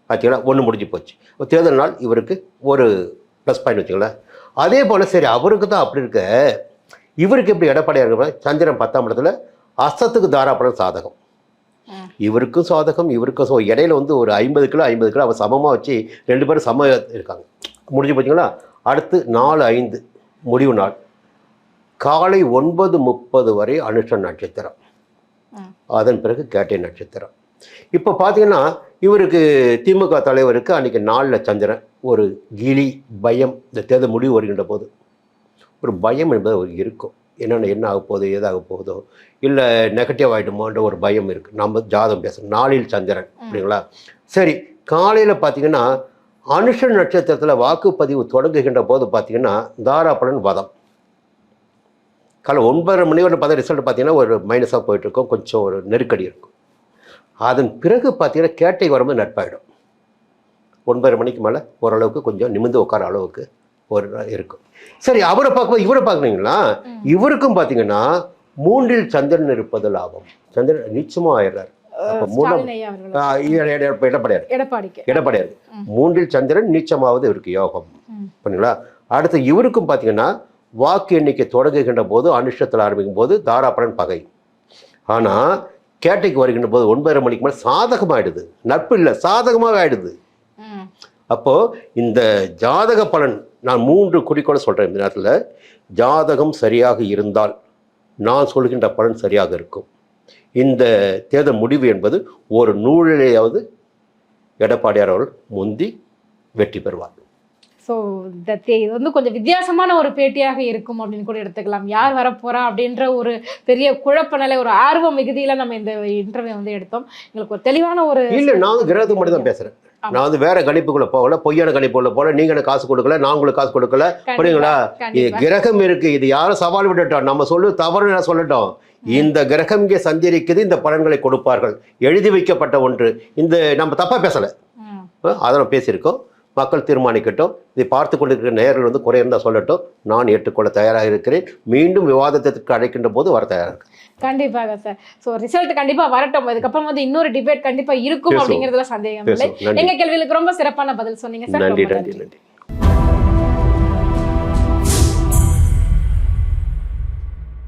பார்த்தீங்களா, 1 முடிஞ்சு போச்சு. தேர்தல் நாள் இவருக்கு ஒரு ப்ளஸ் பாயிண்ட் வச்சுங்களேன். அதே போல் சரி அவருக்கு தான் அப்படி இருக்க, இவருக்கு எப்படி எடப்பாடியாக இருக்க? சந்திரன் 10ஆம் இடத்துல, அஸ்தத்துக்கு தாராப்பலன் சாதகம். இவருக்கும் சாதகம், இவருக்கும் இடையில வந்து ஒரு 50 கிலோ 50 கிலோ அவர் சமமாக வச்சு 2 பேரும் சம இருக்காங்க. முடிஞ்சு போச்சுங்களா. அடுத்து 4/5 முடிவு நாள். காலை 9:30 வரை அனுஷ நட்சத்திரம், அதன் பிறகு கேட்டை நட்சத்திரம். இப்போ பார்த்தீங்கன்னா இவருக்கு திமுக தலைவருக்கு அன்றைக்கி நாளில் சந்திரன் ஒரு கிளி பயம், இந்த தேர்தல் முடிவு வருகின்ற போது ஒரு பயம் என்பது அவருக்கு இருக்கும். என்ன ஆக போகுதோ ஏதாக போகுதோ இல்லை நெகட்டிவ் ஆகிடுமோன்ற ஒரு பயம் இருக்குது. நம்ம ஜாதகம் பேசுகிறோம், நாளில் சந்திரன் அப்படிங்களா. சரி, காலையில் பார்த்தீங்கன்னா அனுஷ நட்சத்திரத்தில் வாக்குப்பதிவு தொடங்குகின்ற போது பார்த்தீங்கன்னா தாராபலன் வதம். காலை 9:30 மணி வரை பார்த்தா ரிசல்ட் பார்த்தீங்கன்னா ஒரு மைனஸாக போயிட்டுருக்கோம், கொஞ்சம் ஒரு நெருக்கடி இருக்கும். அதன் பிறகு பார்த்தீங்கன்னா கேட்டை வரும்போது நட்பாயிடும். 9:30 மணிக்கு மேலே ஓரளவுக்கு கொஞ்சம் நிமிர்ந்து உட்கார அளவுக்கு ஒரு இருக்கும். சரி, அவரை பார்க்கும்போது இவரை பார்க்குறீங்களா, இவருக்கும் பார்த்தீங்கன்னா 3இல் சந்திரன் இருப்பது லாபம். சந்திரன் நிச்சயமாக ஆயிடுறாரு. எடப்பாடியார் 3இல் சந்திரன் நீச்சமாவது இவருக்கு யோகம் பண்ணீங்களா. அடுத்து இவருக்கும் பார்த்தீங்கன்னா வாக்கு எண்ணிக்கை தொடங்குகின்ற போது அனுஷத்தில் ஆரம்பிக்கும் போது தாராபலன் பகை. ஆனால் கேட்டைக்கு வருகின்ற போது 9:30 மணிக்கு மேலே சாதகமாகிடுது, நட்பு இல்லை சாதகமாக ஆயிடுது. அப்போ இந்த ஜாதக பலன் நான் 3 குறிக்கோளை சொல்கிறேன். இந்த நேரத்தில் ஜாதகம் சரியாக இருந்தால் நான் சொல்கின்ற பலன் சரியாக இருக்கும். இந்த தேர்தல் முடிவு என்பது ஒரு நூலிலேயாவது எடப்பாடியார் அவர்கள் முந்தி வெற்றி பெறுவார். ஸோ இது வந்து கொஞ்சம் வித்தியாசமான ஒரு பேட்டியாக இருக்கும் அப்படின்னு கூட எடுத்துக்கலாம். யார் வரப்போறா அப்படின்ற ஒரு பெரிய குழப்ப நிலை, ஒரு ஆர்வ மிகுதியில் நம்ம இந்த இன்டர்வியூ வந்து எடுத்தோம். எங்களுக்கு ஒரு தெளிவான ஒரு இல்லை, நான் வந்து கிரகத்துக்கு மட்டும் தான் பேசுகிறேன். நான் வந்து வேற கணிப்புக்குள்ள போகல, பொய்யான கணிப்புக்குள்ள போகல. நீங்க எனக்கு காசு கொடுக்கல, நான் உங்களுக்கு காசு கொடுக்கல, புரியுங்களா. இது கிரகம் இருக்கு, இது யாரும் சவால் விட்டுட்டோம், நம்ம சொல்லு தவறு நான் சொல்லட்டோம். இந்த கிரகம் இங்கே சஞ்சரிக்குது, இந்த பலன்களை கொடுப்பார்கள், எழுதி வைக்கப்பட்ட ஒன்று. இந்த நம்ம தப்பா பேசல, அதை பேசியிருக்கோம். மக்கள் தீர்மானிக்கட்டும். இதை பார்த்து கொண்டிருக்கிற நேயர்கள் வந்து குறையிருந்தா சொல்லட்டும், நான் ஏற்றுக்கொள்ள தயாராக இருக்கிறேன். மீண்டும் விவாதத்திற்கு அழைக்கின்ற போது வர தயாராக இருக்கு. கண்டிப்பாக சார். ஸோ ரிசல்ட் கண்டிப்பா வரட்டும். அதுக்கப்புறம் வந்து இன்னொரு டிபேட் கண்டிப்பா இருக்கும் அப்படிங்கிறதுல சந்தேகம் இல்லை. எங்க கேள்விகளுக்கு ரொம்ப சிறப்பான பதில் சொன்னீங்க சார். நன்றி.